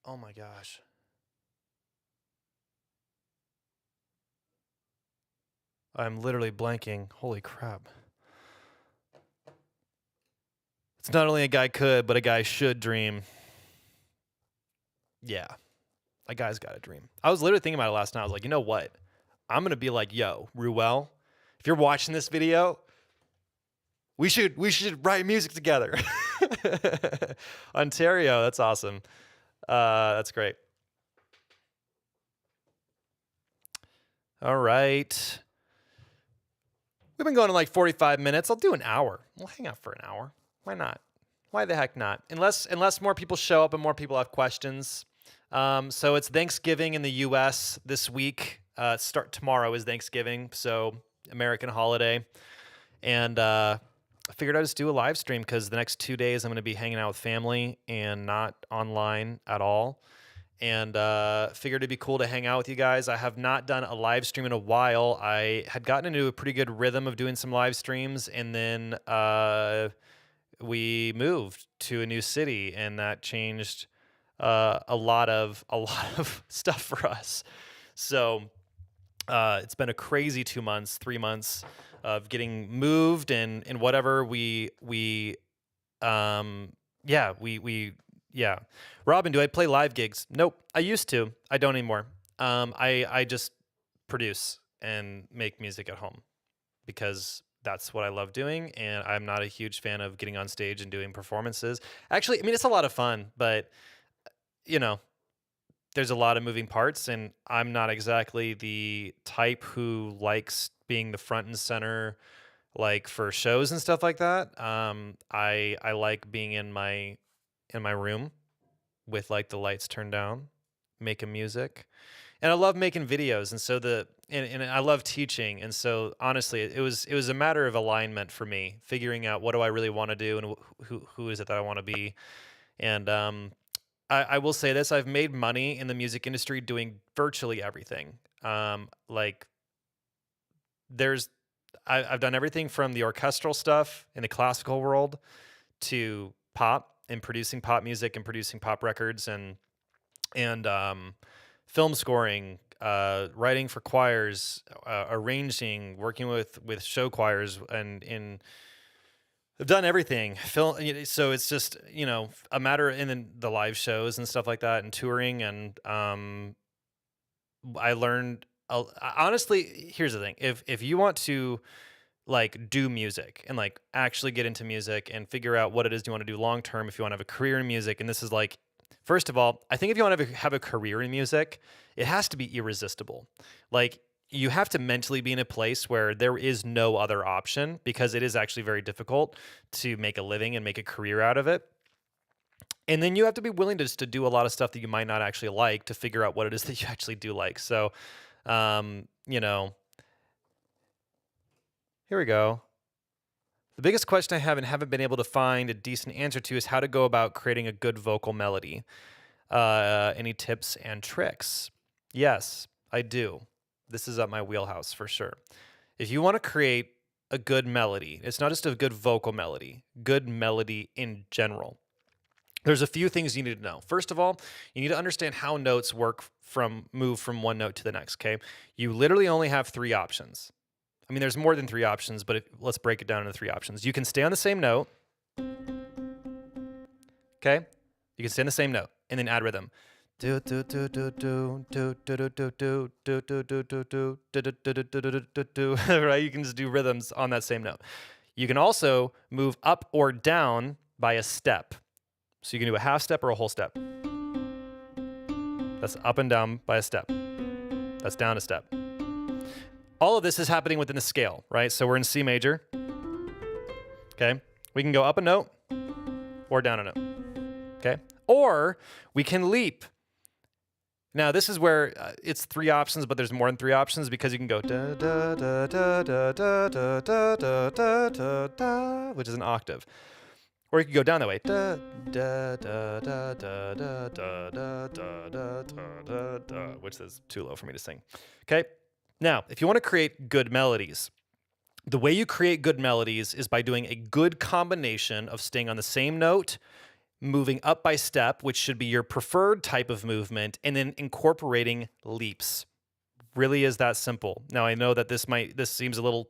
oh my gosh. I'm literally blanking. Holy crap. It's not only a guy could, but a guy should dream. Yeah. A guy's got a dream. I was literally thinking about it last night. I was like, you know what? I'm going to be like, yo, Ruel, if you're watching this video, we should write music together. Ontario, that's awesome. That's great. All right. We've been going in like 45 minutes. I'll do an hour. We'll hang out for an hour. Why not? Why the heck not? Unless more people show up and more people have questions. So it's Thanksgiving in the U.S. this week. Start tomorrow is Thanksgiving, so American holiday. And I figured I'd just do a live stream because the next 2 days I'm going to be hanging out with family and not online at all. And figured it'd be cool to hang out with you guys. I have not done a live stream in a while. I had gotten into a pretty good rhythm of doing some live streams, and then we moved to a new city, and that changed a lot of stuff for us. So it's been a crazy 2 months, 3 months of getting moved and whatever. Yeah. Robin, do I play live gigs? Nope. I used to. I don't anymore. I just produce and make music at home because that's what I love doing, and I'm not a huge fan of getting on stage and doing performances. Actually, I mean, it's a lot of fun, but you know, there's a lot of moving parts, and I'm not exactly the type who likes being the front and center, like for shows and stuff like that. I like being in my room with like the lights turned down, making music. And I love making videos, and so and I love teaching, and so honestly, it was a matter of alignment for me, figuring out what do I really want to do and who is it that I want to be. And I will say this: I've made money in the music industry doing virtually everything. Like I've done everything from the orchestral stuff in the classical world to pop and producing pop music and producing pop records and film scoring, writing for choirs, arranging, working with show choirs, and I've done everything. So it's just a matter, and then the live shows and stuff like that, and touring, and I learned. Honestly, here's the thing: if you want to like do music and like actually get into music and figure out what it is you want to do long term, if you want to have a career in music, and this is like, first of all, I think if you want to have a career in music, it has to be irresistible. Like you have to mentally be in a place where there is no other option, because it is actually very difficult to make a living and make a career out of it. And then you have to be willing to just to do a lot of stuff that you might not actually like to figure out what it is that you actually do like. So, here we go. The biggest question I have and haven't been able to find a decent answer to is how to go about creating a good vocal melody. Any tips and tricks? Yes, I do. This is up my wheelhouse for sure. If you want to create a good melody, it's not just a good vocal melody, good melody in general. There's a few things you need to know. First of all, you need to understand how notes move from one note to the next, okay? You literally only have 3 options. I mean, there's more than 3 options, but let's break it down into 3 options. You can stay on the same note, okay? You can stay on the same note and then add rhythm. Right? You can just do rhythms on that same note. You can also move up or down by a step. So you can do a half step or a whole step. That's up and down by a step. That's down a step. All of this is happening within the scale, right? So we're in C major. Okay. We can go up a note or down a note. Okay. Or we can leap. Now this is where it's 3 options, but there's more than 3 options, because you can go da da da da da da da da da da da, which is an octave. Or you could go down that way. Da da da da da da da da da da da da, which is too low for me to sing. Okay. Now, if you want to create good melodies, the way you create good melodies is by doing a good combination of staying on the same note, moving up by step, which should be your preferred type of movement, and then incorporating leaps. Really is that simple. Now, I know that this seems a little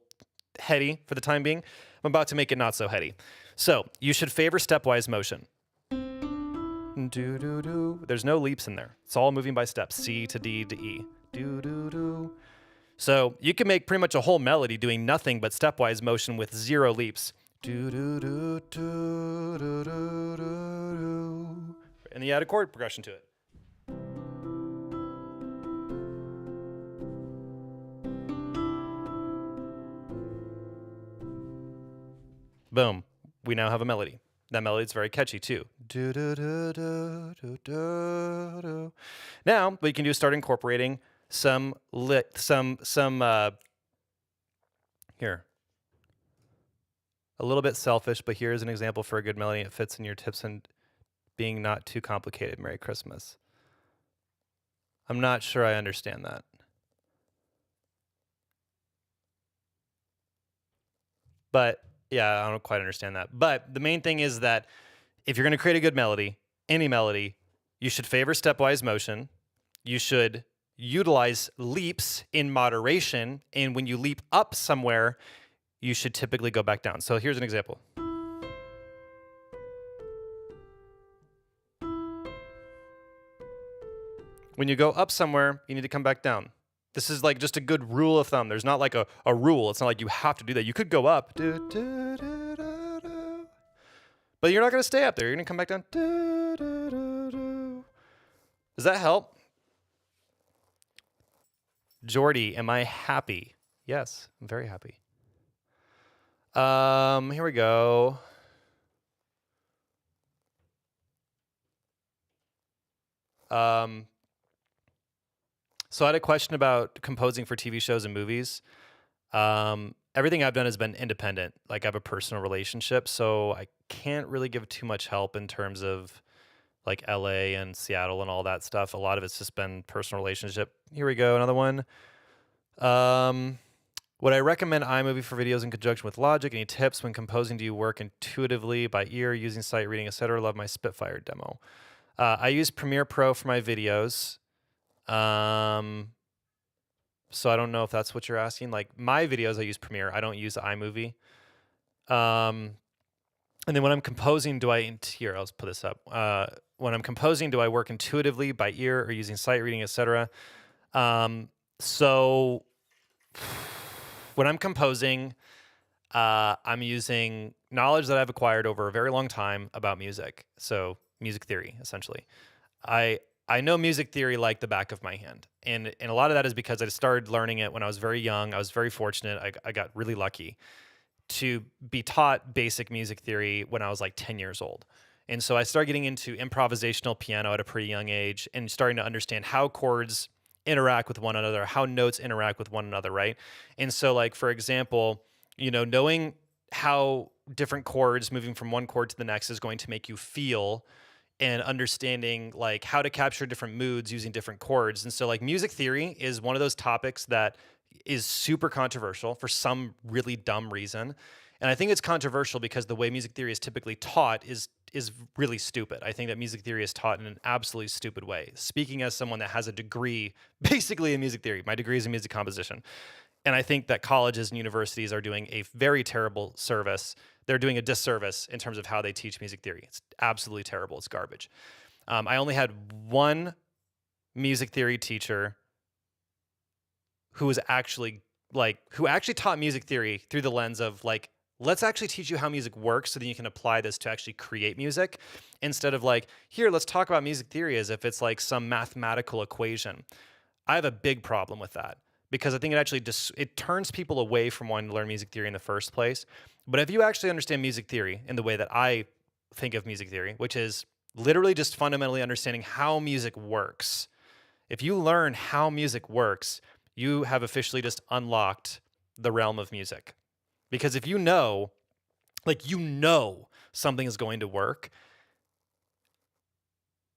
heady for the time being. I'm about to make it not so heady. So you should favor stepwise motion. There's no leaps in there. It's all moving by steps. C to D to E. So you can make pretty much a whole melody doing nothing but stepwise motion with 0 leaps. And you add a chord progression to it. Boom. We now have a melody. That melody is very catchy too. Do, do, do, do, do, do, do. Now, what you can do is start incorporating some here. A little bit selfish, but here's an example for a good melody. It fits in your tips and being not too complicated. Merry Christmas. I'm not sure I understand that. But yeah, I don't quite understand that. But the main thing is that if you're going to create a good melody, any melody, you should favor stepwise motion. You should utilize leaps in moderation. And when you leap up somewhere, you should typically go back down. So here's an example. When you go up somewhere, you need to come back down. This is like just a good rule of thumb. There's not like a rule. It's not like you have to do that. You could go up. But you're not going to stay up there. You're going to come back down. Does that help? Jordy, am I happy? Yes, I'm very happy. Here we go. So I had a question about composing for TV shows and movies. Everything I've done has been independent. Like I have a personal relationship, so I can't really give too much help in terms of like LA and Seattle and all that stuff. A lot of it's just been personal relationship. Here we go, another one. Would I recommend iMovie for videos in conjunction with Logic? Any tips when composing? Do you work intuitively by ear, using sight reading, etc.? Love my Spitfire demo. I use Premiere Pro for my videos. So I don't know if that's what you're asking. Like my videos, I use Premiere. I don't use iMovie. And then when I'm composing, here, I'll put this up. When I'm composing, do I work intuitively by ear or using sight reading, etc.? So when I'm composing, I'm using knowledge that I've acquired over a very long time about music. So music theory, essentially. I know music theory like the back of my hand. And a lot of that is because I started learning it when I was very young. I was very fortunate. I got really lucky to be taught basic music theory when I was like 10 years old. And so I started getting into improvisational piano at a pretty young age and starting to understand how chords interact with one another, how notes interact with one another, right? And so like, for example, knowing how different chords moving from one chord to the next is going to make you feel, and understanding like how to capture different moods using different chords. And so like music theory is one of those topics that is super controversial for some really dumb reason. And I think it's controversial because the way music theory is typically taught is really stupid. I think that music theory is taught in an absolutely stupid way. Speaking as someone that has a degree basically in music theory, my degree is in music composition. And I think that colleges and universities are doing a very terrible service. They're doing a disservice in terms of how they teach music theory. It's absolutely terrible. It's garbage. I only had one music theory teacher who actually taught music theory through the lens of like, let's actually teach you how music works so that you can apply this to actually create music, instead of like, here, let's talk about music theory as if it's like some mathematical equation. I have a big problem with that, because I think it actually it turns people away from wanting to learn music theory in the first place. But if you actually understand music theory in the way that I think of music theory, which is literally just fundamentally understanding how music works, if you learn how music works, you have officially just unlocked the realm of music. Because if you know something is going to work,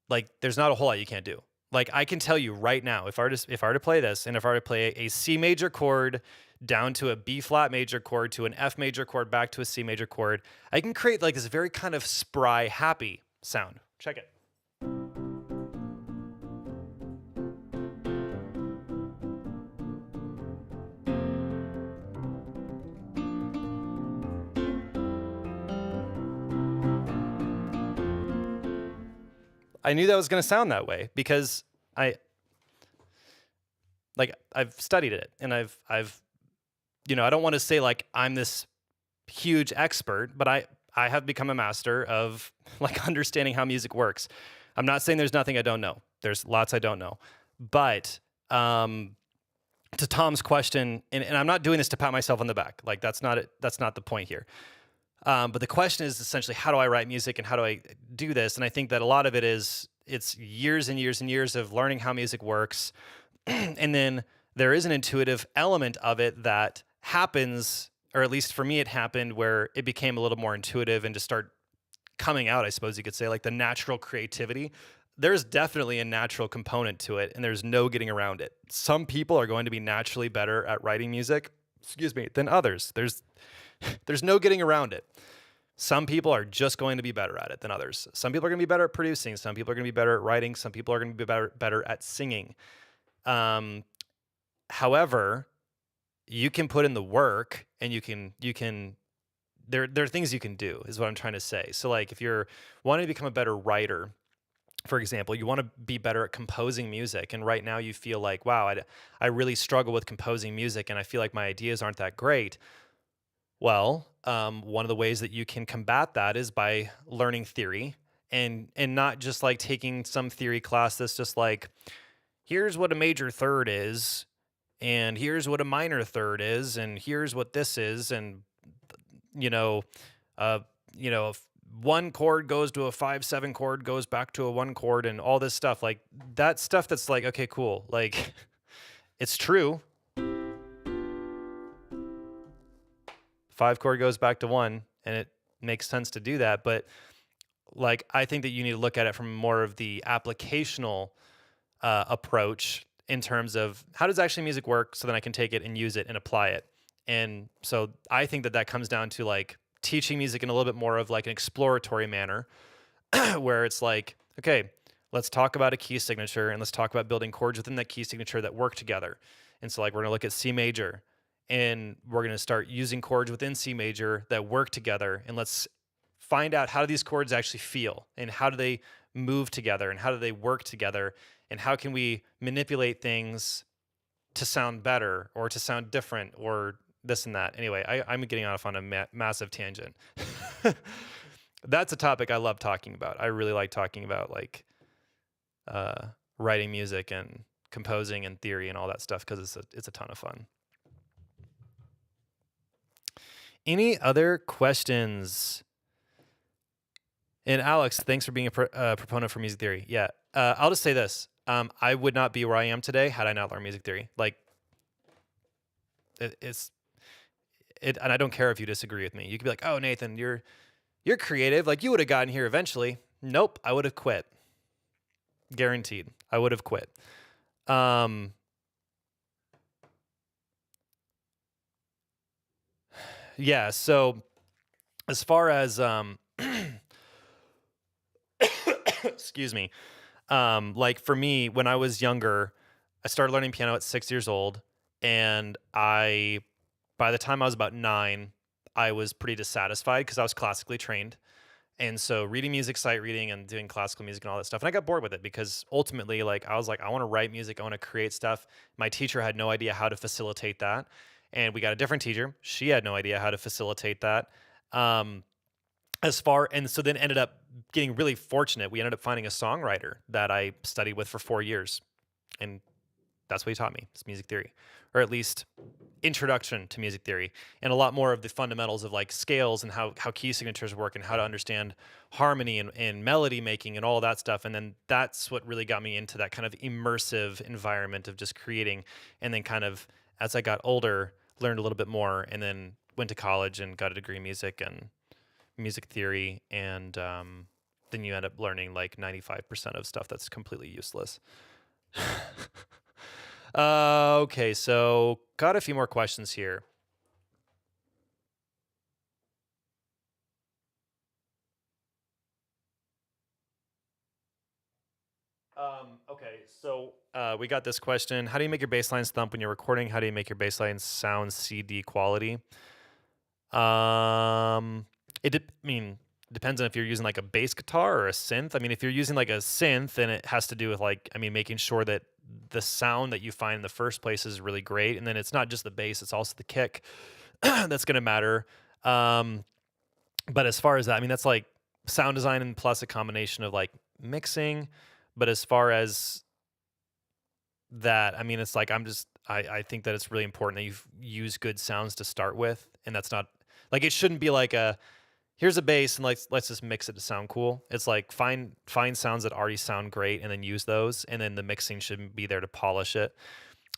like there's not a whole lot you can't do. Like I can tell you right now, if I were to play this, and if I were to play a C major chord down to a B flat major chord to an F major chord back to a C major chord, I can create like this very kind of spry, happy sound. Check it. I knew that was going to sound that way because I've studied it, and I've I don't want to say like I'm this huge expert, but I have become a master of like understanding how music works. I'm not saying there's nothing I don't know. There's lots I don't know. But to Tom's question, and I'm not doing this to pat myself on the back. Like that's not the point here. But the question is essentially, how do I write music and how do I do this? And I think that a lot of it is it's years and years and years of learning how music works. And then there is an intuitive element of it that happens, or at least for me, it happened where it became a little more intuitive and just start coming out, I suppose you could say, like the natural creativity. There's definitely a natural component to it, and there's no getting around it. Some people are going to be naturally better at writing music, than others. There's no getting around it. Some people are just going to be better at it than others. Some people are going to be better at producing. Some people are going to be better at writing. Some people are going to be better at singing. However, you can put in the work, and you can there are things you can do, is what I'm trying to say. So like if you're wanting to become a better writer, for example, you want to be better at composing music, and right now you feel like, wow, I really struggle with composing music and I feel like my ideas aren't that great. Well, one of the ways that you can combat that is by learning theory, and not just like taking some theory class that's just like, here's what a major third is, and here's what a minor third is, and here's what this is, and you know, uh, if one chord goes to a 5/7 chord, goes back to a one chord, and all this stuff, like that stuff that's like, okay, cool, like it's true. 5 chord goes back to one, and it makes sense to do that. But like, I think that you need to look at it from more of the applicational approach in terms of how does actually music work, so then I can take it and use it and apply it. And so I think that comes down to like teaching music in a little bit more of like an exploratory manner, where it's like, okay, let's talk about a key signature and let's talk about building chords within that key signature that work together. And so like we're going to look at C major, and we're going to start using chords within C major that work together, and let's find out how do these chords actually feel, and how do they move together, and how do they work together, and how can we manipulate things to sound better or to sound different or this and that. Anyway, I'm getting off on a massive tangent. That's a topic I love talking about. I really like talking about like writing music and composing and theory and all that stuff, because it's a ton of fun. Any other questions? And Alex, thanks for being a proponent for music theory. Yeah, I'll just say this: I would not be where I am today had I not learned music theory. Like, and I don't care if you disagree with me. You could be like, "Oh, Nathan, you're creative. Like, you would have gotten here eventually." Nope, I would have quit. Guaranteed, I would have quit. Yeah. So, as far as excuse me, like for me, when I was younger, I started learning piano at 6 years old, and by the time I was about 9, I was pretty dissatisfied because I was classically trained. And so reading music, sight reading, and doing classical music and all that stuff. And I got bored with it because ultimately, like, I was like, I want to write music. I want to create stuff. My teacher had no idea how to facilitate that. And we got a different teacher. She had no idea how to facilitate that. And so then ended up getting really fortunate. We ended up finding a songwriter that I studied with for 4 years. And that's what he taught me. It's music theory, or at least introduction to music theory, and a lot more of the fundamentals of like scales and how key signatures work and how to understand harmony and melody making and all that stuff. And then that's what really got me into that kind of immersive environment of just creating. And then kind of as I got older, learned a little bit more, and then went to college and got a degree in music and music theory. And then you end up learning like 95% of stuff that's completely useless. Okay, so got a few more questions here. Okay, so we got this question. How do you make your bass lines thump when you're recording? How do you make your bass lines sound CD quality? Depends on if you're using like a bass guitar or a synth. I mean, if you're using like a synth, then it has to do with like, making sure that the sound that you find in the first place is really great. And then it's not just the bass, it's also the kick that's going to matter. But as far as that, that's like sound design and plus a combination of like mixing. But as far as that, it's like, I think that it's really important that you use good sounds to start with. And that's not like, it shouldn't be like here's a bass and let's just mix it to sound cool. It's like find sounds that already sound great and then use those, and then the mixing should be there to polish it.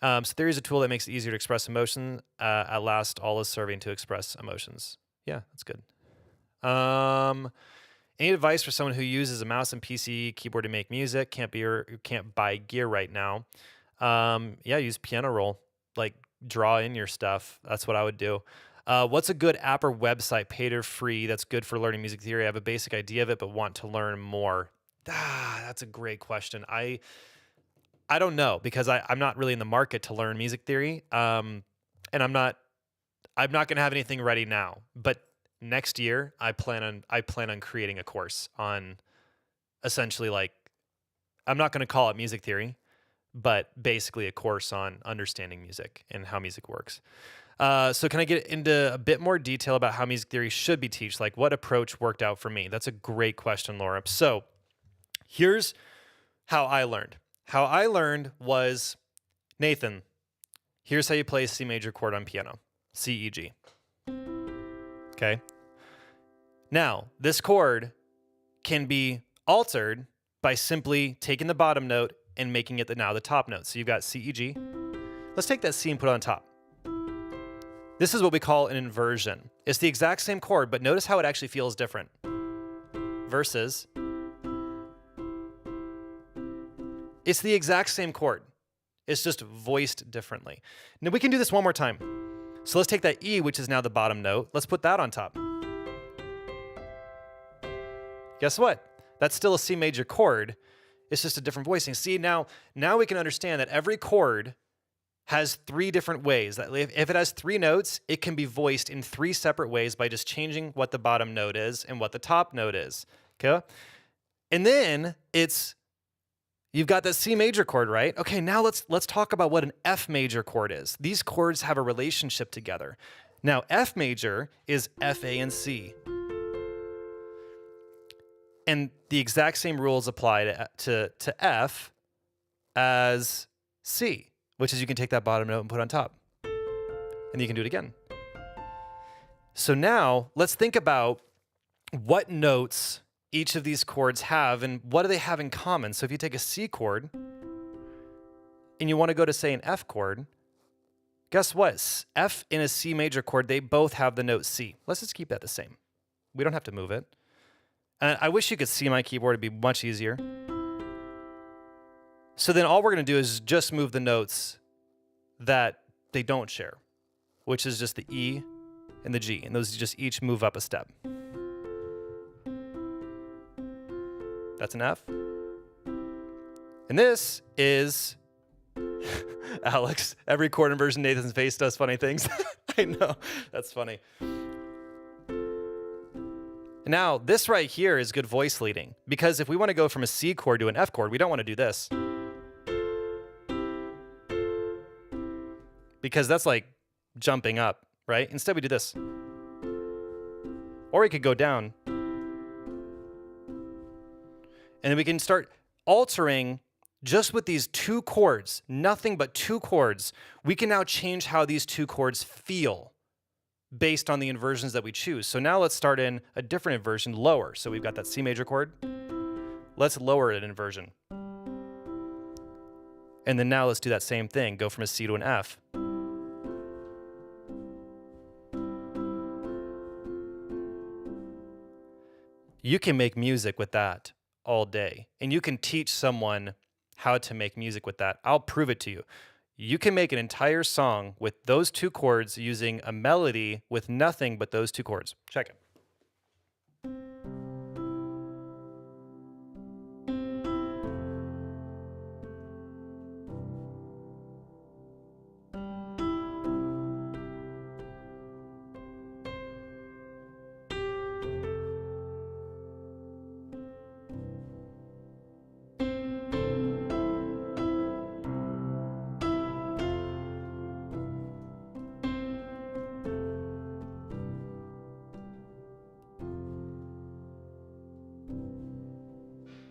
So theory is a tool that makes it easier to express emotion. At last, all is serving to express emotions. Yeah, that's good. Any advice for someone who uses a mouse and PC keyboard to make music? Can't buy gear right now. Yeah, use piano roll. Like draw in your stuff. That's what I would do. What's a good app or website, paid or free, that's good for learning music theory? I have a basic idea of it, but want to learn more. That's a great question. I don't know because I'm not really in the market to learn music theory. And I'm not going to have anything ready now. But next year, I plan on creating a course on essentially like I'm not going to call it music theory, but basically a course on understanding music and how music works. So can I get into a bit more detail about how music theory should be taught? Like what approach worked out for me? That's a great question, Laura. So here's how I learned. How I learned was, Nathan, here's how you play a C major chord on piano, C, E, G. Okay. Now, this chord can be altered by simply taking the bottom note and making it now the top note. So you've got C, E, G. Let's take that C and put it on top. This is what we call an inversion. It's the exact same chord, but notice how it actually feels different. Versus, it's the exact same chord. It's just voiced differently. Now we can do this one more time. So let's take that E, which is now the bottom note. Let's put that on top. Guess what? That's still a C major chord. It's just a different voicing. See, now we can understand that every chord has three different ways. That if it has three notes, it can be voiced in three separate ways by just changing what the bottom note is and what the top note is. Okay? And then you've got that C major chord, right? Okay, now let's talk about what an F major chord is. These chords have a relationship together. Now, F major is F, A, and C. And the exact same rules apply to F as C, which is you can take that bottom note and put it on top. And you can do it again. So now let's think about what notes each of these chords have and what do they have in common. So if you take a C chord and you want to go to, say, an F chord, guess what? F and a C major chord, they both have the note C. Let's just keep that the same. We don't have to move it. And I wish you could see my keyboard. It'd be much easier. So then all we're going to do is just move the notes that they don't share, which is just the E and the G. And those just each move up a step. That's an F. And this is Alex. Every chord inversion Nathan's face does funny things. I know. That's funny. Now, this right here is good voice leading, because if we want to go from a C chord to an F chord, we don't want to do this. Because that's like jumping up, right? Instead, we do this. Or we could go down. And then we can start altering just with these two chords, nothing but two chords. We can now change how these two chords feel based on the inversions that we choose. So now let's start in a different inversion, lower. So we've got that C major chord. Let's lower it in inversion. And then now let's do that same thing, go from a C to an F. You can make music with that all day, and you can teach someone how to make music with that. I'll prove it to you. You can make an entire song with those two chords using a melody with nothing but those two chords. Check it.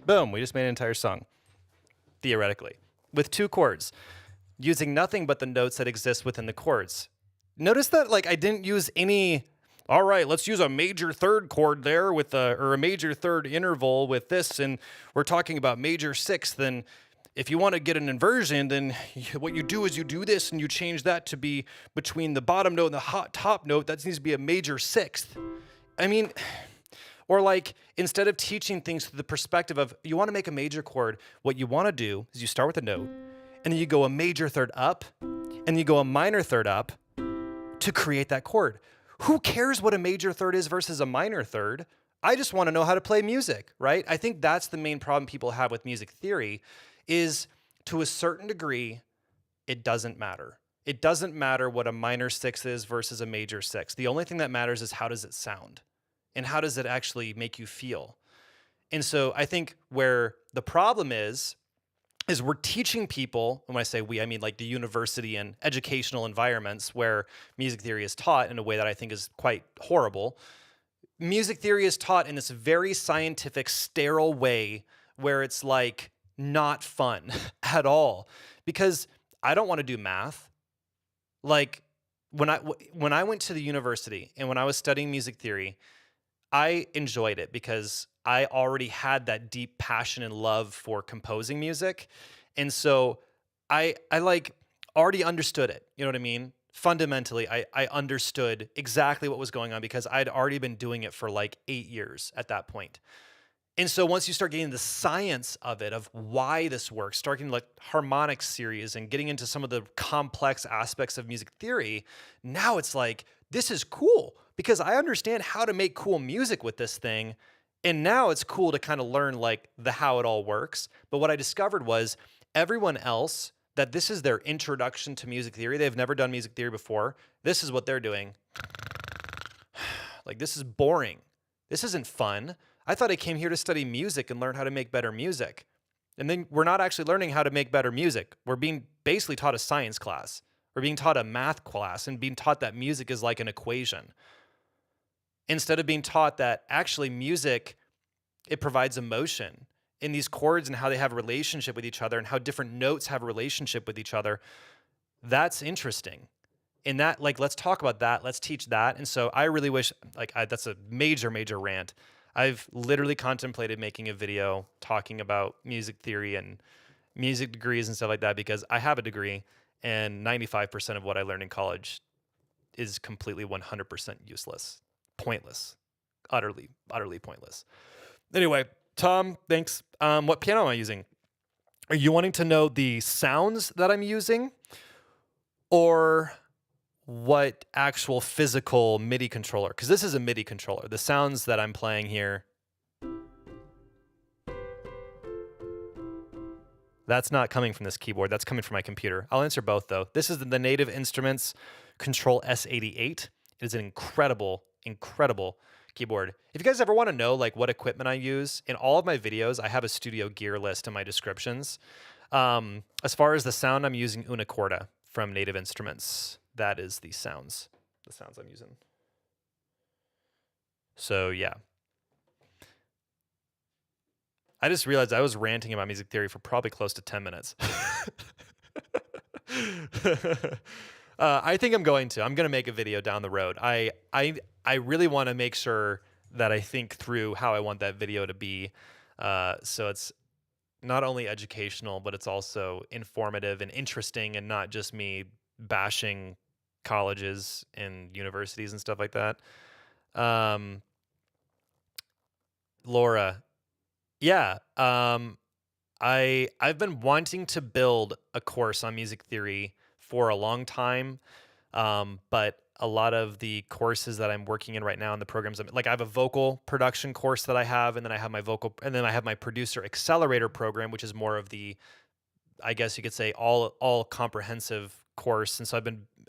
Boom, we just made an entire song, theoretically, with two chords, using nothing but the notes that exist within the chords. Notice that, like, I didn't use any all right, let's use a major third chord there with or a major third interval with this, and we're talking about major sixth. And if you want to get an inversion, then what you do is you do this and you change that to be between the bottom note and the top note. That needs to be a major sixth. I mean, or like instead of teaching things through the perspective of you want to make a major chord, what you want to do is you start with a note and then you go a major third up and then you go a minor third up to create that chord. Who cares what a major third is versus a minor third? I just want to know how to play music, right? I think that's the main problem people have with music theory is to a certain degree, it doesn't matter. It doesn't matter what a minor sixth is versus a major sixth. The only thing that matters is how does it sound and how does it actually make you feel? And so I think where the problem is we're teaching people, and when I say we, I mean like the university and educational environments where music theory is taught in a way that I think is quite horrible. Music theory is taught in this very scientific, sterile way where it's like not fun at all. Because I don't want to do math. Like when I went to the university and when I was studying music theory, I enjoyed it because I already had that deep passion and love for composing music. And so I like already understood it. You know what I mean? Fundamentally, I understood exactly what was going on because I'd already been doing it for like 8 years at that point. And so once you start getting the science of it, of why this works, starting like harmonic series and getting into some of the complex aspects of music theory, now it's like, this is cool because I understand how to make cool music with this thing. And now it's cool to kind of learn like the how it all works. But what I discovered was everyone else that this is their introduction to music theory. They've never done music theory before. This is what they're doing. Like, this is boring. This isn't fun. I thought I came here to study music and learn how to make better music. And then we're not actually learning how to make better music. We're being basically taught a science class. We're being taught a math class and being taught that music is like an equation. Instead of being taught that actually music, it provides emotion in these chords and how they have a relationship with each other and how different notes have a relationship with each other. That's interesting. In that, like, let's talk about that. Let's teach that. And so I really wish, that's a major, major rant. I've literally contemplated making a video talking about music theory and music degrees and stuff like that because I have a degree and 95% of what I learned in college is completely 100% useless, pointless, utterly, utterly pointless. Anyway, Tom, thanks. What piano am I using? Are you wanting to know the sounds that I'm using or what actual physical MIDI controller? Because this is a MIDI controller. The sounds that I'm playing here, that's not coming from this keyboard. That's coming from my computer. I'll answer both, though. This is the Native Instruments Control S88. It is an incredible, incredible keyboard. If you guys ever want to know like what equipment I use, in all of my videos, I have a studio gear list in my descriptions. As far as the sound, I'm using Unicorda from Native Instruments. That is the sounds I'm using. So yeah. I just realized I was ranting about music theory for probably close to 10 minutes. I think I'm going to make a video down the road. I really want to make sure that I think through how I want that video to be. So it's not only educational, but it's also informative and interesting and not just me bashing colleges and universities and stuff like that. Laura, yeah. I've been wanting to build a course on music theory for a long time, but a lot of the courses that I'm working in right now in the programs, like I have a vocal production course that I have, and then I have I have my producer accelerator program, which is more of the, I guess you could say, all comprehensive course. And so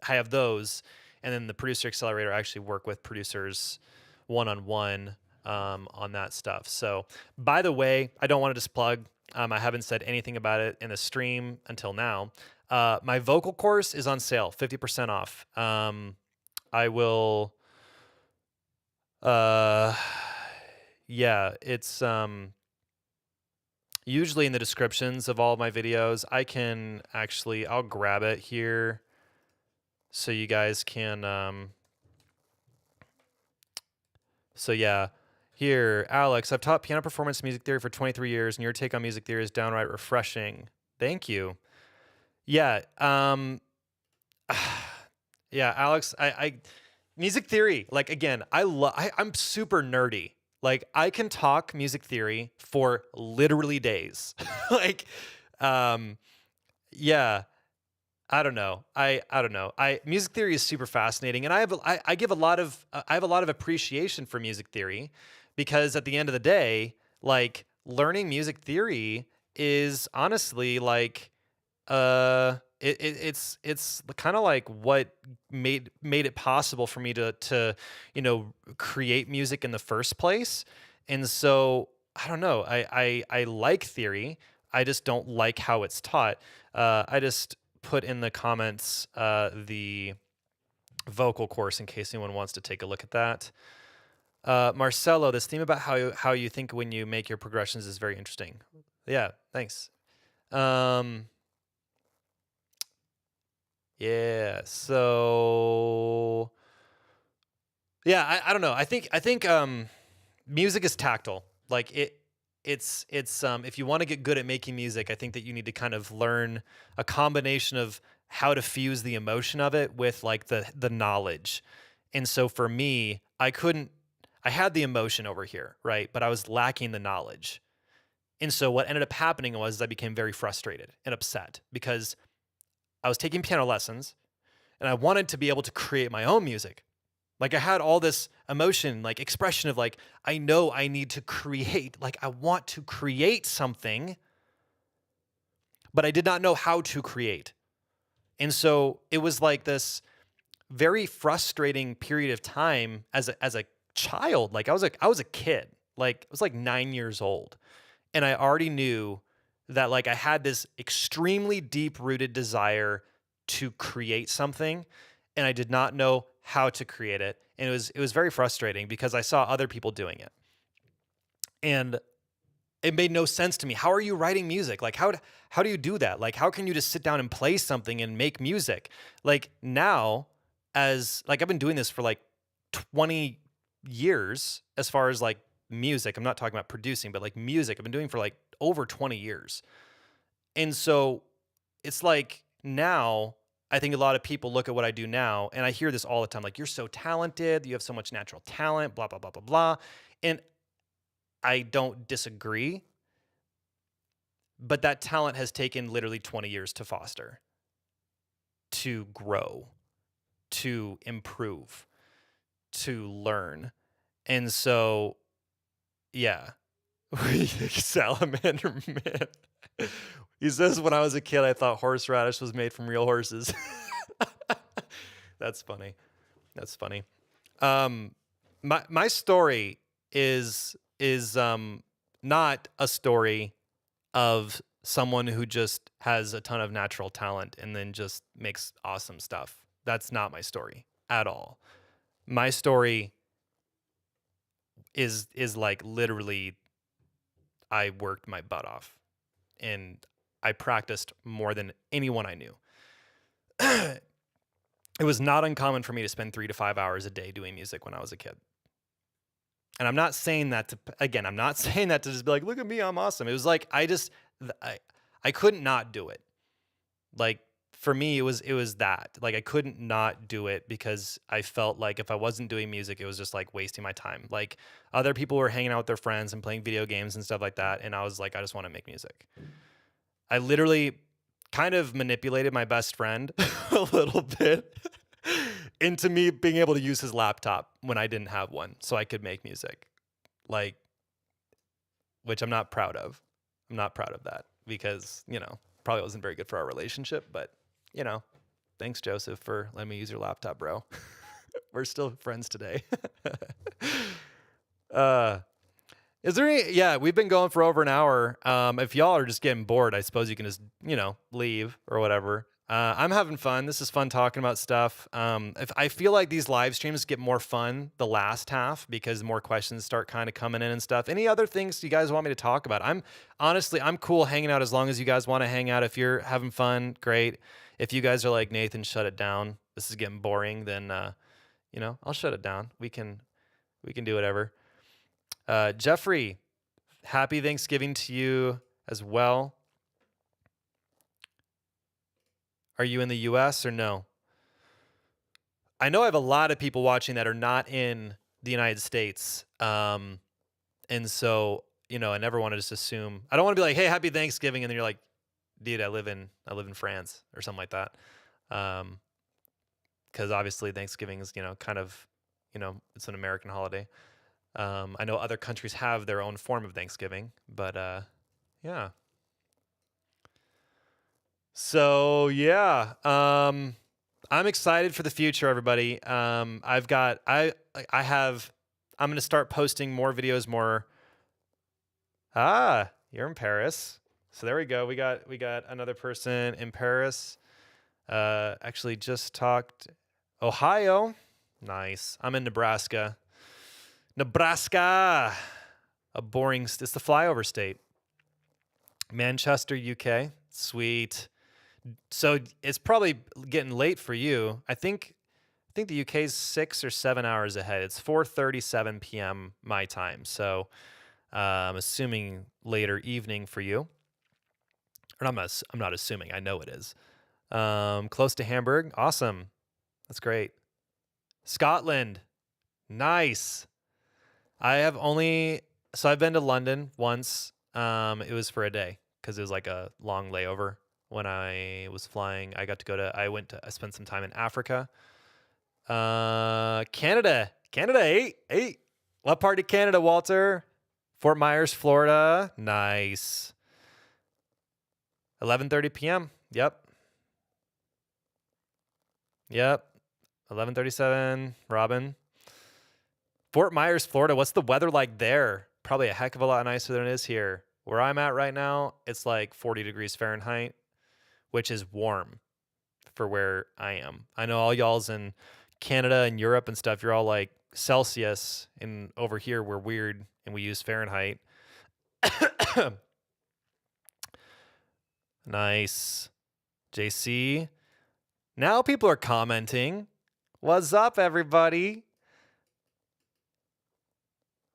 I have those, and then the producer accelerator, I actually work with producers one-on-one on that stuff. So by the way, I don't want to just plug, I haven't said anything about it in the stream until now. My vocal course is on sale, 50% off. I will, yeah, it's usually in the descriptions of all my videos. I'll grab it here so you guys can So yeah, here, Alex, I've taught piano performance music theory for 23 years, and your take on music theory is downright refreshing. Thank you. Yeah, yeah, Alex, I music theory, like again, I'm super nerdy. Like I can talk music theory for literally days. like, um, yeah. I don't know. I don't know. I music theory is super fascinating, and I give a lot of I have a lot of appreciation for music theory because at the end of the day, like learning music theory is honestly like it's kind of like what made it possible for me to create music in the first place. And so I don't know. I like theory. I just don't like how it's taught. I just put in the comments the vocal course in case anyone wants to take a look at that. Marcelo, this theme about how you think when you make your progressions is very interesting. Yeah, thanks. Yeah. So yeah, I don't know. I think music is tactile. Like it's if you want to get good at making music, I think that you need to kind of learn a combination of how to fuse the emotion of it with like the knowledge. And so for me, I had the emotion over here, right? But I was lacking the knowledge. And so what ended up happening was I became very frustrated and upset because I was taking piano lessons and I wanted to be able to create my own music. Like I had all this emotion, like expression of like, I know I need to create, like I want to create something, but I did not know how to create. And so it was like this very frustrating period of time as a child. Like I was a kid. Like I was like 9 years old. And I already knew that like I had this extremely deep rooted desire to create something, and I did not know how to create it. And it was very frustrating because I saw other people doing it. And it made no sense to me. How are you writing music? Like how do you do that? Like how can you just sit down and play something and make music? Like now as like I've been doing this for like 20 years as far as like music. I'm not talking about producing, but like music I've been doing for like over 20 years. And so it's like now I think a lot of people look at what I do now and I hear this all the time like you're so talented, you have so much natural talent, blah blah blah blah blah. And I don't disagree, but that talent has taken literally 20 years to foster, to grow, to improve, to learn. And so, yeah. Salamander man. He says, when I was a kid, I thought horseradish was made from real horses. That's funny. That's funny. My story is not a story of someone who just has a ton of natural talent and then just makes awesome stuff. That's not my story at all. My story is like literally I worked my butt off and I practiced more than anyone I knew. It was not uncommon for me to spend 3 to 5 hours a day doing music when I was a kid. And I'm not saying that to, again, I'm not saying that to just be like, look at me, I'm awesome. It was like, I couldn't not do it. Like for me, it was that like, I couldn't not do it because I felt like if I wasn't doing music, it was just like wasting my time. Like other people were hanging out with their friends and playing video games and stuff like that. And I was like, I just want to make music. I literally kind of manipulated my best friend a little bit into me being able to use his laptop when I didn't have one so I could make music. Like, which I'm not proud of. I'm not proud of that because, probably wasn't very good for our relationship, but, thanks, Joseph, for letting me use your laptop, bro. We're still friends today. Is there any, yeah, we've been going for over an hour. If y'all are just getting bored, I suppose you can just, leave or whatever. I'm having fun. This is fun talking about stuff. If I feel like these live streams get more fun the last half because more questions start kind of coming in and stuff. Any other things you guys want me to talk about? I'm cool hanging out as long as you guys want to hang out. If you're having fun, great. If you guys are like, Nathan, shut it down, this is getting boring, then, I'll shut it down. We can We can do whatever. Jeffrey, happy Thanksgiving to you as well. Are you in the US or no? I know I have a lot of people watching that are not in the United States. And so, you know, I never want to just assume. I don't want to be like, "Hey, happy Thanksgiving," and then you're like, "Dude, I live in France," or something like that. Because obviously Thanksgiving is, you know, kind of, you know, it's an American holiday. I know other countries have their own form of Thanksgiving, but yeah. So yeah, I'm excited for the future, everybody. I'm going to start posting more videos, more. Ah, you're in Paris. So there we go. We got another person in Paris. Actually just talked Ohio. Nice. I'm in Nebraska. Nebraska. It's the flyover state. Manchester, UK. Sweet. So it's probably getting late for you. I think the UK is 6 or 7 hours ahead. It's 4:37 p.m. my time. So I'm assuming later evening for you. Or I'm not assuming. I know it is. Close to Hamburg. Awesome. That's great. Scotland. Nice. I've been to London once. It was for a day because it was like a long layover. When I was flying, I spent some time in Africa. Canada. Hey. What part of Canada, Walter? Fort Myers, Florida. Nice. 11:30 p.m. Yep. 11:37. Robin. Fort Myers, Florida. What's the weather like there? Probably a heck of a lot nicer than it is here. Where I'm at right now, it's like 40 degrees Fahrenheit, which is warm for where I am. I know all y'all's in Canada and Europe and stuff. You're all like Celsius, and over here we're weird and we use Fahrenheit. Nice. JC. Now people are commenting. What's up, everybody?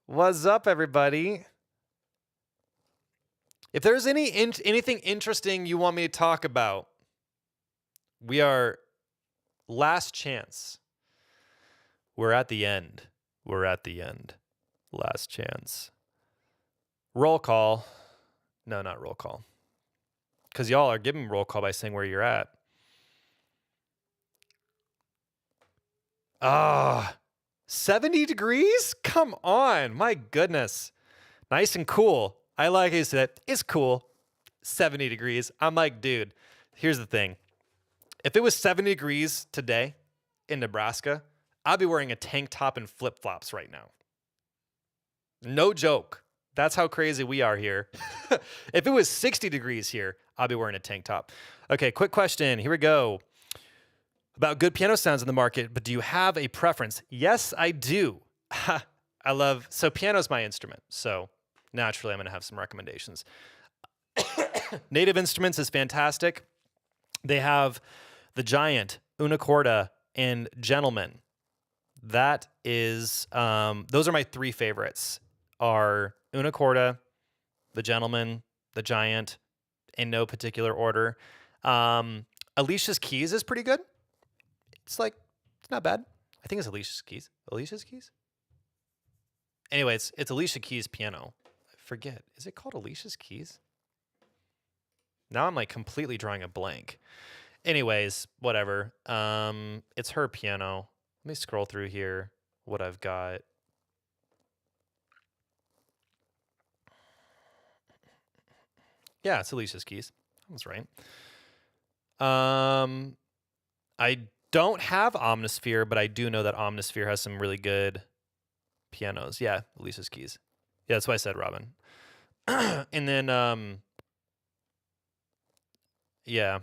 What's up, everybody? If there's anything interesting you want me to talk about, we are last chance. We're at the end. Last chance. Roll call. No, not roll call. Because y'all are giving roll call by saying where you're at. 70 degrees? Come on. My goodness. Nice and cool. I like it. Said it's cool. 70 degrees. I'm like, dude, here's the thing. If it was 70 degrees today in Nebraska, I'd be wearing a tank top and flip-flops right now. No joke. That's how crazy we are here. If it was 60 degrees here, I'd be wearing a tank top. Okay, quick question. Here we go. About good piano sounds in the market, but do you have a preference? Yes, I do. So piano's my instrument. So naturally, I'm going to have some recommendations. Native Instruments is fantastic. They have the Giant, Unicorda, and Gentleman. That is, those are my three favorites. Are Unicorda, the Gentleman, the Giant, in no particular order. Alicia's Keys is pretty good. It's not bad. I think it's Alicia's Keys. Alicia's Keys? Anyway, it's Alicia Keys piano. I forget. Is it called Alicia's Keys? Now I'm like completely drawing a blank. Anyways, whatever. It's her piano. Let me scroll through here what I've got. Yeah, it's Alicia's Keys. I was right. I don't have Omnisphere, but I do know that Omnisphere has some really good pianos. Yeah, Alicia's Keys. Yeah, that's what I said, Robin. And then, yeah.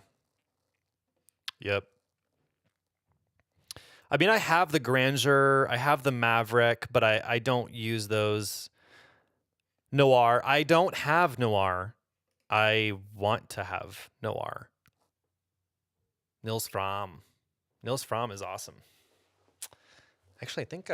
Yep. I mean, I have the Grandeur, I have the Maverick, but I don't use those. Noir. I don't have Noir. I want to have Noir. Nils Fromm. Nils Fromm is awesome. Actually, I think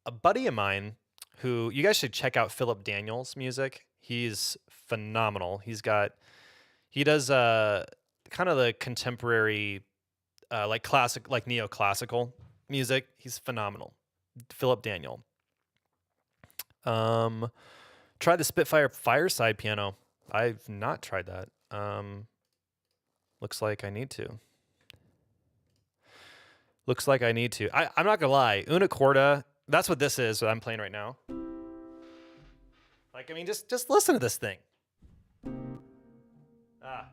a buddy of mine who you guys should check out Philip Daniels' music. He's phenomenal. He does kind of the contemporary like classic, like neoclassical music. He's phenomenal. Philip Daniel. Try the Spitfire Fireside piano. I've not tried that. Looks like I need to. Looks like I need to. I'm not gonna lie. Una corda. That's what this is. What I'm playing right now. Like, I mean, just listen to this thing. Ah.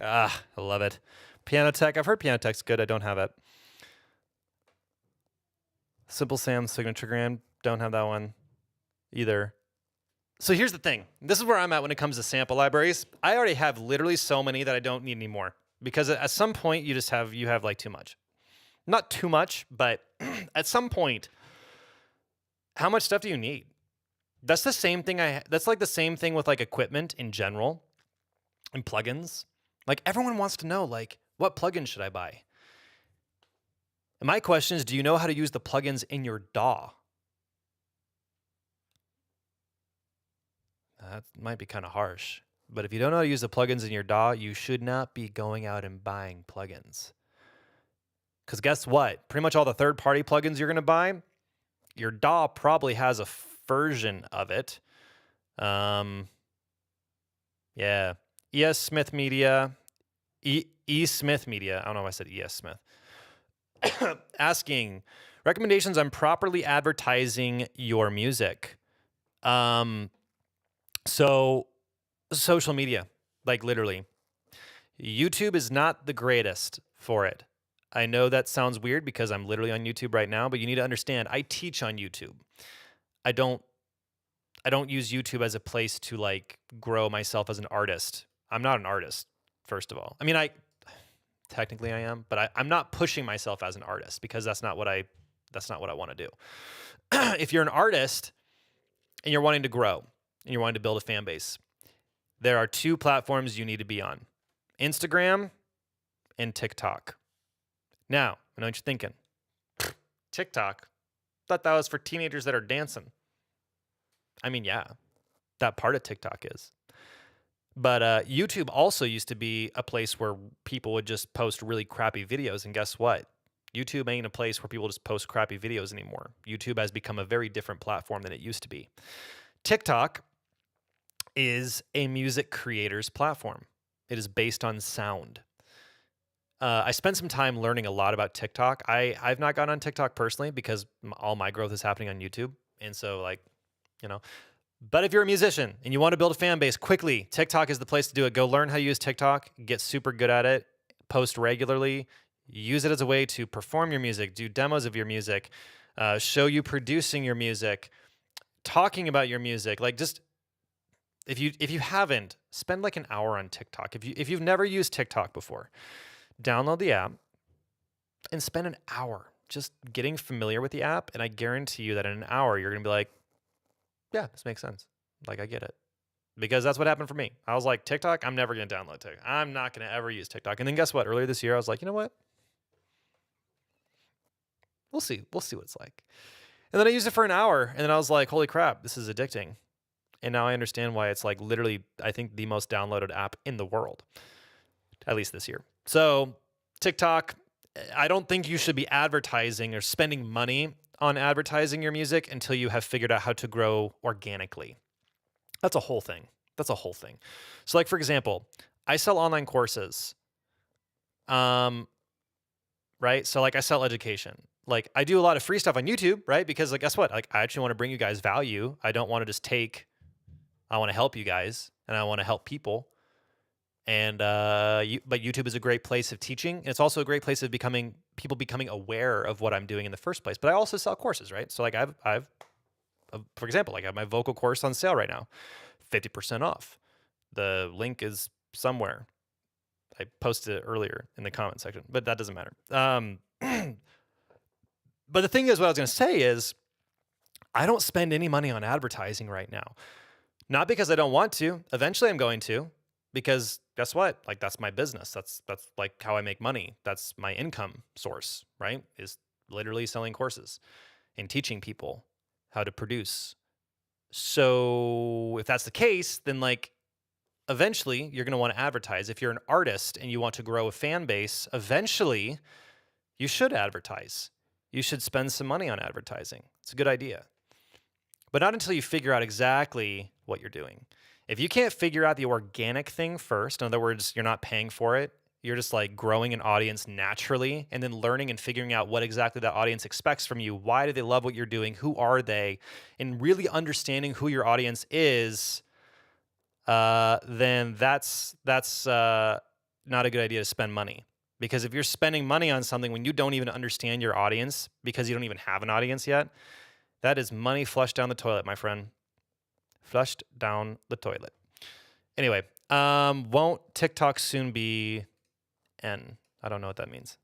Ah, I love it. Piano Tech. I've heard Piano Tech's good. I don't have it. Simple Sam's Signature Grand. Don't have that one either. So here's the thing. This is where I'm at when it comes to sample libraries. I already have literally so many that I don't need anymore because at some point you have like too much. Not too much, but at some point, how much stuff do you need? That's the same thing. That's like the same thing with like equipment in general and plugins. Like everyone wants to know, like, what plugin should I buy? And my question is, do you know how to use the plugins in your DAW? That might be kind of harsh. But if you don't know how to use the plugins in your DAW, you should not be going out and buying plugins. Because guess what? Pretty much all the third-party plugins you're going to buy, your DAW probably has a version of it. Yeah. E.S. Smith Media. E. Smith Media. I don't know if I said E.S. Smith. Asking recommendations on properly advertising your music. So social media, like literally. YouTube is not the greatest for it. I know that sounds weird because I'm literally on YouTube right now, but you need to understand I teach on YouTube. I don't use YouTube as a place to like grow myself as an artist. I'm not an artist, first of all. I mean, technically I am, but I'm not pushing myself as an artist because that's not what I want to do. If you're an artist and you're wanting to grow and you're wanting to build a fan base, there are two platforms you need to be on: Instagram and TikTok. Now, I know what you're thinking. TikTok? Thought that was for teenagers that are dancing. I mean, yeah, that part of TikTok is. But YouTube also used to be a place where people would just post really crappy videos. And guess what? YouTube ain't a place where people just post crappy videos anymore. YouTube has become a very different platform than it used to be. TikTok is a music creator's platform. It is based on sound. I spent some time learning a lot about TikTok. I've not gone on TikTok personally because all my growth is happening on YouTube. And so, like, you know, but if you're a musician and you want to build a fan base quickly, TikTok is the place to do it. Go learn how to use TikTok, get super good at it, post regularly, use it as a way to perform your music, do demos of your music, show you producing your music, talking about your music. Like, just if you haven't, spend like an hour on TikTok. If you've never used TikTok before, download the app and spend an hour just getting familiar with the app. And I guarantee you that in an hour, you're going to be like, yeah, this makes sense. Like, I get it. Because that's what happened for me. I was like, TikTok, I'm never going to download TikTok. I'm not going to ever use TikTok. And then guess what? Earlier this year, I was like, you know what? We'll see. We'll see what it's like. And then I used it for an hour. And then I was like, holy crap, this is addicting. And now I understand why it's like literally, I think, the most downloaded app in the world, at least this year. So TikTok, I don't think you should be advertising or spending money on advertising your music until you have figured out how to grow organically. That's a whole thing. So like, for example, I sell online courses. Right? So like I sell education. Like I do a lot of free stuff on YouTube, right? Because like, guess what? Like I actually want to bring you guys value. I don't want to just I want to help you guys and I want to help people. And but YouTube is a great place of teaching. And it's also a great place of people becoming aware of what I'm doing in the first place. But I also sell courses, right? So like I've for example, like I have my vocal course on sale right now, 50% off. The link is somewhere. I posted it earlier in the comment section, but that doesn't matter. But the thing is, what I was going to say is, I don't spend any money on advertising right now. Not because I don't want to. Eventually I'm going to, because guess what? Like, that's my business. That's like how I make money. That's my income source, right? Is literally selling courses and teaching people how to produce. So if that's the case, then like eventually you're going to want to advertise. If you're an artist and you want to grow a fan base, eventually you should advertise. You should spend some money on advertising. It's a good idea. But not until you figure out exactly what you're doing. If you can't figure out the organic thing first, in other words, you're not paying for it, you're just like growing an audience naturally and then learning and figuring out what exactly that audience expects from you. Why do they love what you're doing? Who are they? And really understanding who your audience is, then that's not a good idea to spend money. Because if you're spending money on something when you don't even understand your audience because you don't even have an audience yet, that is money flushed down the toilet, my friend. Flushed down the toilet. Anyway, won't TikTok soon be N? I don't know what that means.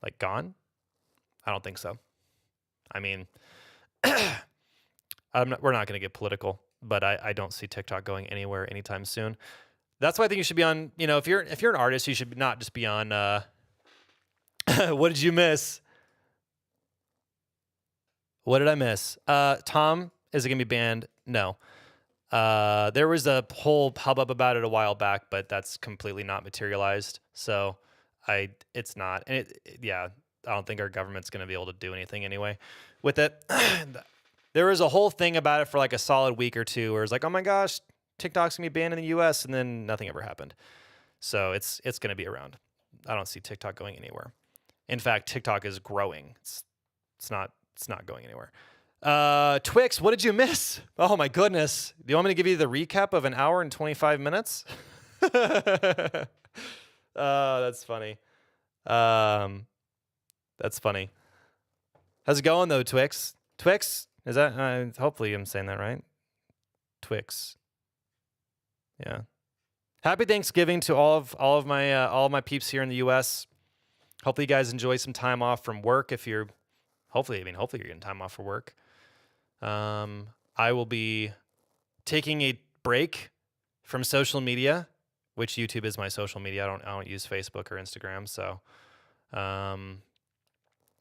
Like gone? I don't think so. I mean, we're not going to get political, but I don't see TikTok going anywhere anytime soon. That's why I think you should be on, if you're an artist, you should not just be on, what did you miss? What did I miss? Tom, is it going to be banned? No. There was a whole hubbub about it a while back, but that's completely not materialized. So it's not. And I don't think our government's going to be able to do anything anyway with it. There was a whole thing about it for like a solid week or two where it's like, oh my gosh, TikTok's going to be banned in the US, and then nothing ever happened. So it's going to be around. I don't see TikTok going anywhere. In fact, TikTok is growing. It's not going anywhere. Twix, what did you miss? Oh my goodness. Do you want me to give you the recap of an hour and 25 minutes? That's funny. That's funny. How's it going though, Twix? Twix? Is that, hopefully I'm saying that right. Twix. Yeah. Happy Thanksgiving to all of my peeps here in the US. Hopefully you guys enjoy some time off from work. If you're hopefully you're getting time off for work. I will be taking a break from social media, which YouTube is my social media. I don't use Facebook or Instagram. So, but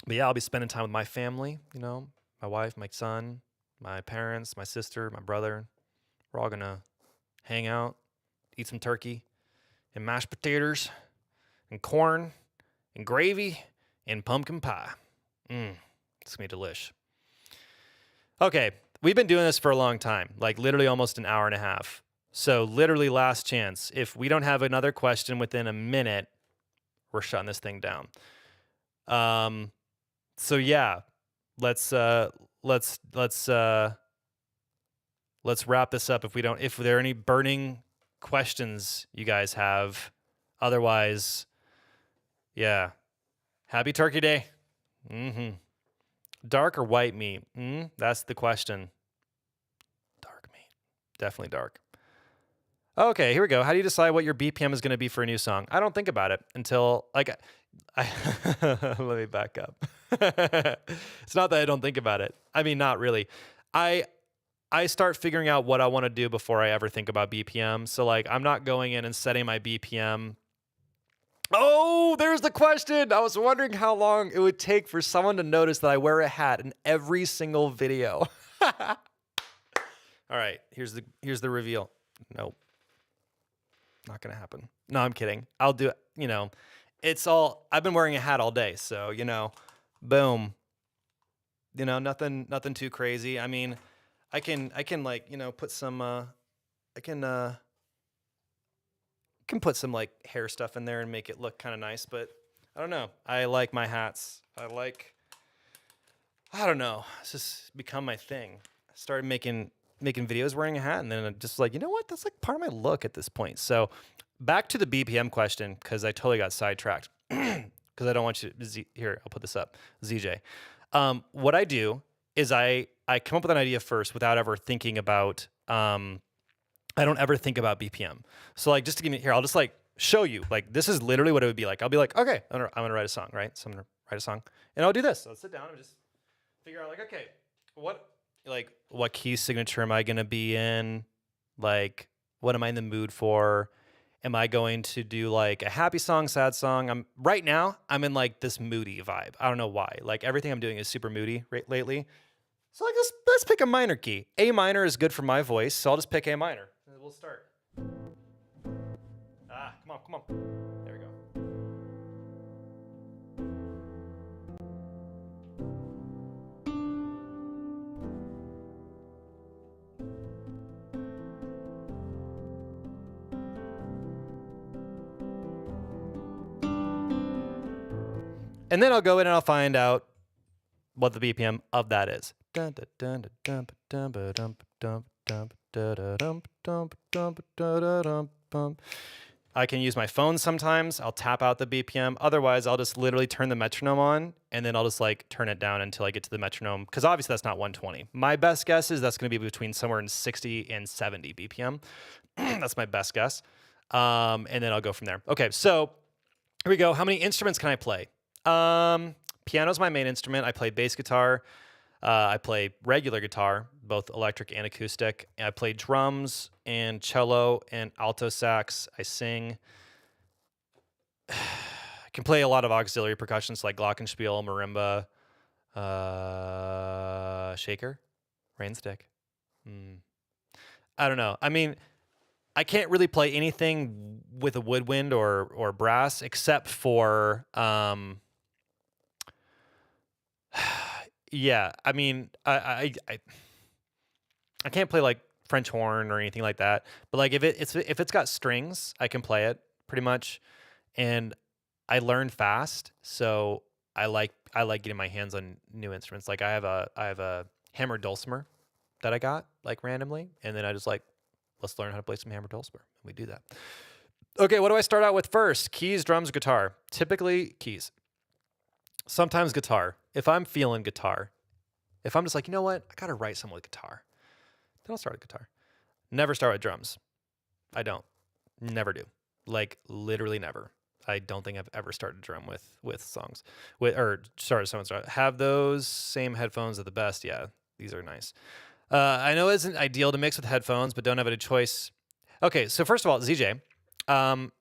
yeah, I'll be spending time with my family, my wife, my son, my parents, my sister, my brother. We're all going to hang out, eat some turkey and mashed potatoes and corn and gravy and pumpkin pie. It's going to be delish. Okay, we've been doing this for a long time, like literally almost an hour and a half. So literally last chance. If we don't have another question within a minute, we're shutting this thing down. So yeah, let's wrap this up if there are any burning questions you guys have. Otherwise, yeah. Happy Turkey Day. Dark or white meat? That's the question. Dark meat. Definitely dark. Okay, here we go. How do you decide what your BPM is going to be for a new song? I don't think about it until, let me back up. It's not that I don't think about it. I mean, not really. I start figuring out what I want to do before I ever think about BPM. So, I'm not going in and setting my BPM. Oh, there's the question. I was wondering how long it would take for someone to notice that I wear a hat in every single video. All right, here's the reveal. Nope. Not going to happen. No, I'm kidding. I'll do it. I've been wearing a hat all day, so, boom. Nothing too crazy. I mean, I can put some I can put some hair stuff in there and make it look kind of nice, but I don't know. I like my hats. I don't know. It's just become my thing. I started making videos wearing a hat, and then I'm just like, you know what? That's part of my look at this point. So back to the BPM question, because I totally got sidetracked. Because I don't want you to here, I'll put this up. ZJ. What I do is I come up with an idea first without ever thinking about I don't ever think about BPM. So just to give me here, I'll just show you. This is literally what it would be like. I'll be like, okay, I'm gonna write a song, right? So I'm gonna write a song, and I'll do this. I'll sit down and just figure out like, okay, what key signature am I gonna be in? Like, what am I in the mood for? Am I going to do like a happy song, sad song? I'm in like this moody vibe. I don't know why. Like everything I'm doing is super moody lately. So like let's pick a minor key. A minor is good for my voice, so I'll just pick A minor. And we'll start. Come on. There we go. And then I'll go in and I'll find out what the BPM of that is. I can use my phone sometimes. I'll tap out the BPM. Otherwise, I'll just literally turn the metronome on, and then I'll just like turn it down until I get to the metronome, because obviously that's not 120. My best guess is that's going to be between somewhere in 60 and 70 BPM. That's my best guess. And then I'll go from there. Okay, so here we go. How many instruments can I play? Piano's my main instrument. I play bass guitar. I play regular guitar, both electric and acoustic. And I play drums and cello and alto sax. I sing. I can play a lot of auxiliary percussions like glockenspiel, marimba, shaker, rain stick. I don't know. I mean, I can't really play anything with a woodwind or brass except for yeah, I mean, I can't play like French horn or anything like that. But like if it's got strings, I can play it pretty much. And I learned fast, so I like getting my hands on new instruments. Like I have a hammer dulcimer that I got like randomly, and then I just like, let's learn how to play some hammer dulcimer. And we do that. Okay, what do I start out with first? Keys, drums, guitar. Typically keys. Sometimes guitar. If I'm feeling guitar, if I'm just like, you know what, I gotta write something with guitar, then I'll start with guitar. Never start with drums. I don't. Never do. Like literally never. I don't think I've ever started a drum with songs. Started songs. Have those same headphones are the best. Yeah, these are nice. I know it isn't ideal to mix with headphones, but don't have a choice. Okay, so first of all, ZJ,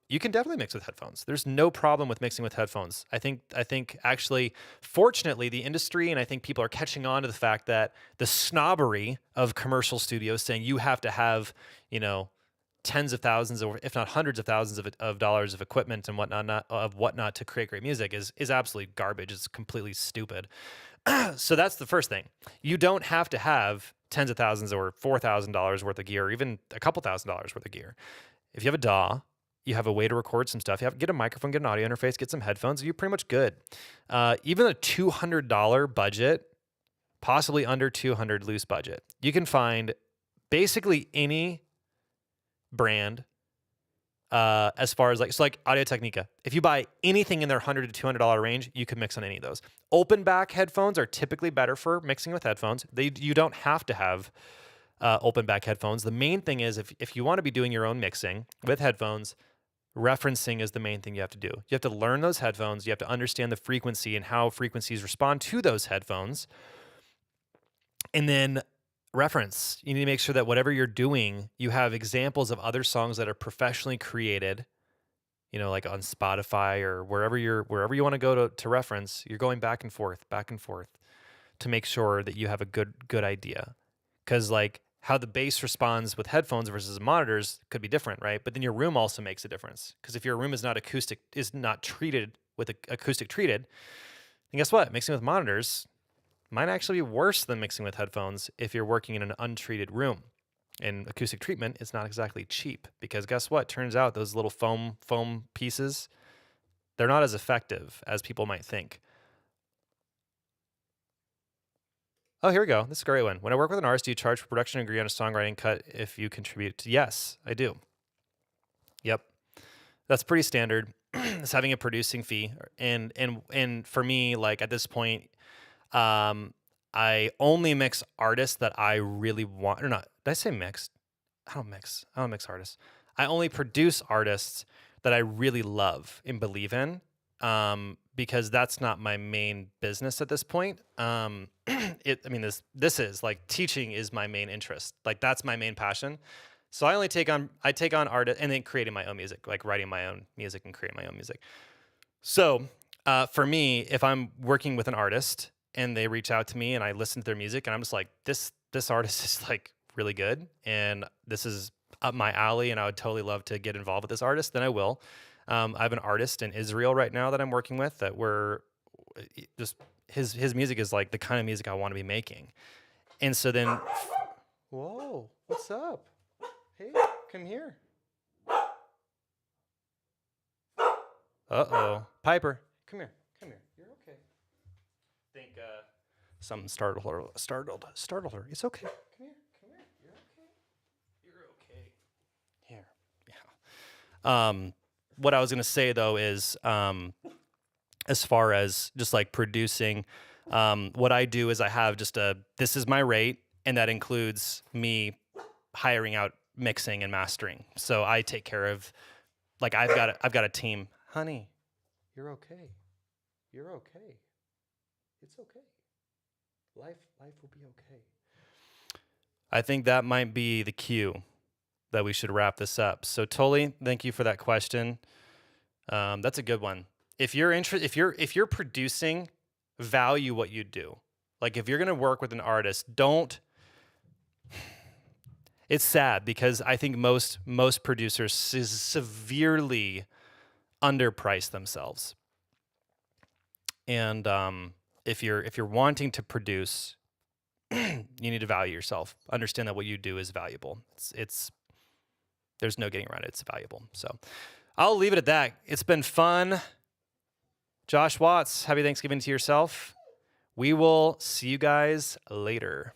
you can definitely mix with headphones. There's no problem with mixing with headphones. I think actually, fortunately, the industry and I think people are catching on to the fact that the snobbery of commercial studios saying you have to have, tens of thousands or if not hundreds of thousands of dollars of equipment and whatnot to create great music is absolutely garbage. It's completely stupid. So that's the first thing. You don't have to have tens of thousands or $4,000 worth of gear, or even a couple $1,000s worth of gear. If you have a DAW, you have a way to record some stuff. You have to get a microphone, get an audio interface, get some headphones. You're pretty much good. Even a $200 budget, possibly under $200 loose budget, you can find basically any brand. As far as like Audio Technica, if you buy anything in their $100 to $200 range, you can mix on any of those. Open back headphones are typically better for mixing with headphones. You don't have to have open back headphones. The main thing is if you want to be doing your own mixing with headphones, referencing is the main thing you have to do. You have to learn those headphones. You have to understand the frequency and how frequencies respond to those headphones. And then reference. You need to make sure that whatever you're doing, you have examples of other songs that are professionally created, like on Spotify or wherever you want to go to reference. You're going back and forth to make sure that you have a good idea. Because like how the bass responds with headphones versus monitors could be different, right? But then your room also makes a difference. Because if your room is not treated with acoustic treated, then guess what? Mixing with monitors might actually be worse than mixing with headphones if you're working in an untreated room. And acoustic treatment is not exactly cheap, because guess what? Turns out those little foam pieces, they're not as effective as people might think. Oh, here we go. This is a great one. When I work with an artist, do you charge for production and agree on a songwriting cut if you contribute? Yes, I do. Yep. That's pretty standard. It's having a producing fee. And for me, like at this point, I only mix artists that I really want, or not. Did I say mixed? I don't mix artists. I only produce artists that I really love and believe in. because that's not my main business at this point. This is like teaching is my main interest. Like that's my main passion. So I take on art and then creating my own music, like writing my own music and creating my own music. So for me, if I'm working with an artist and they reach out to me and I listen to their music and I'm just like, this artist is like really good and this is up my alley and I would totally love to get involved with this artist, then I will. I have an artist in Israel right now that I'm working with that we're just his music is like the kind of music I want to be making. And so then, whoa, what's up? Hey, come here. Uh-oh. Piper, come here. You're okay. I think something startled her. It's okay. Come here. You're okay. Here. Yeah. What I was gonna say though is, as far as just like producing, what I do is I have just this is my rate, and that includes me hiring out mixing and mastering. So I take care of, like I've got a team. Honey, you're okay. You're okay. It's okay. Life will be okay. I think that might be the cue that we should wrap this up. So Toli, thank you for that question. That's a good one. If you're producing, value what you do. Like if you're gonna work with an artist, don't. It's sad because I think most producers severely underprice themselves. And if you're wanting to produce, you need to value yourself. Understand that what you do is valuable. It's there's no getting around it. It's valuable. So I'll leave it at that. It's been fun. Josh Watts, happy Thanksgiving to yourself. We will see you guys later.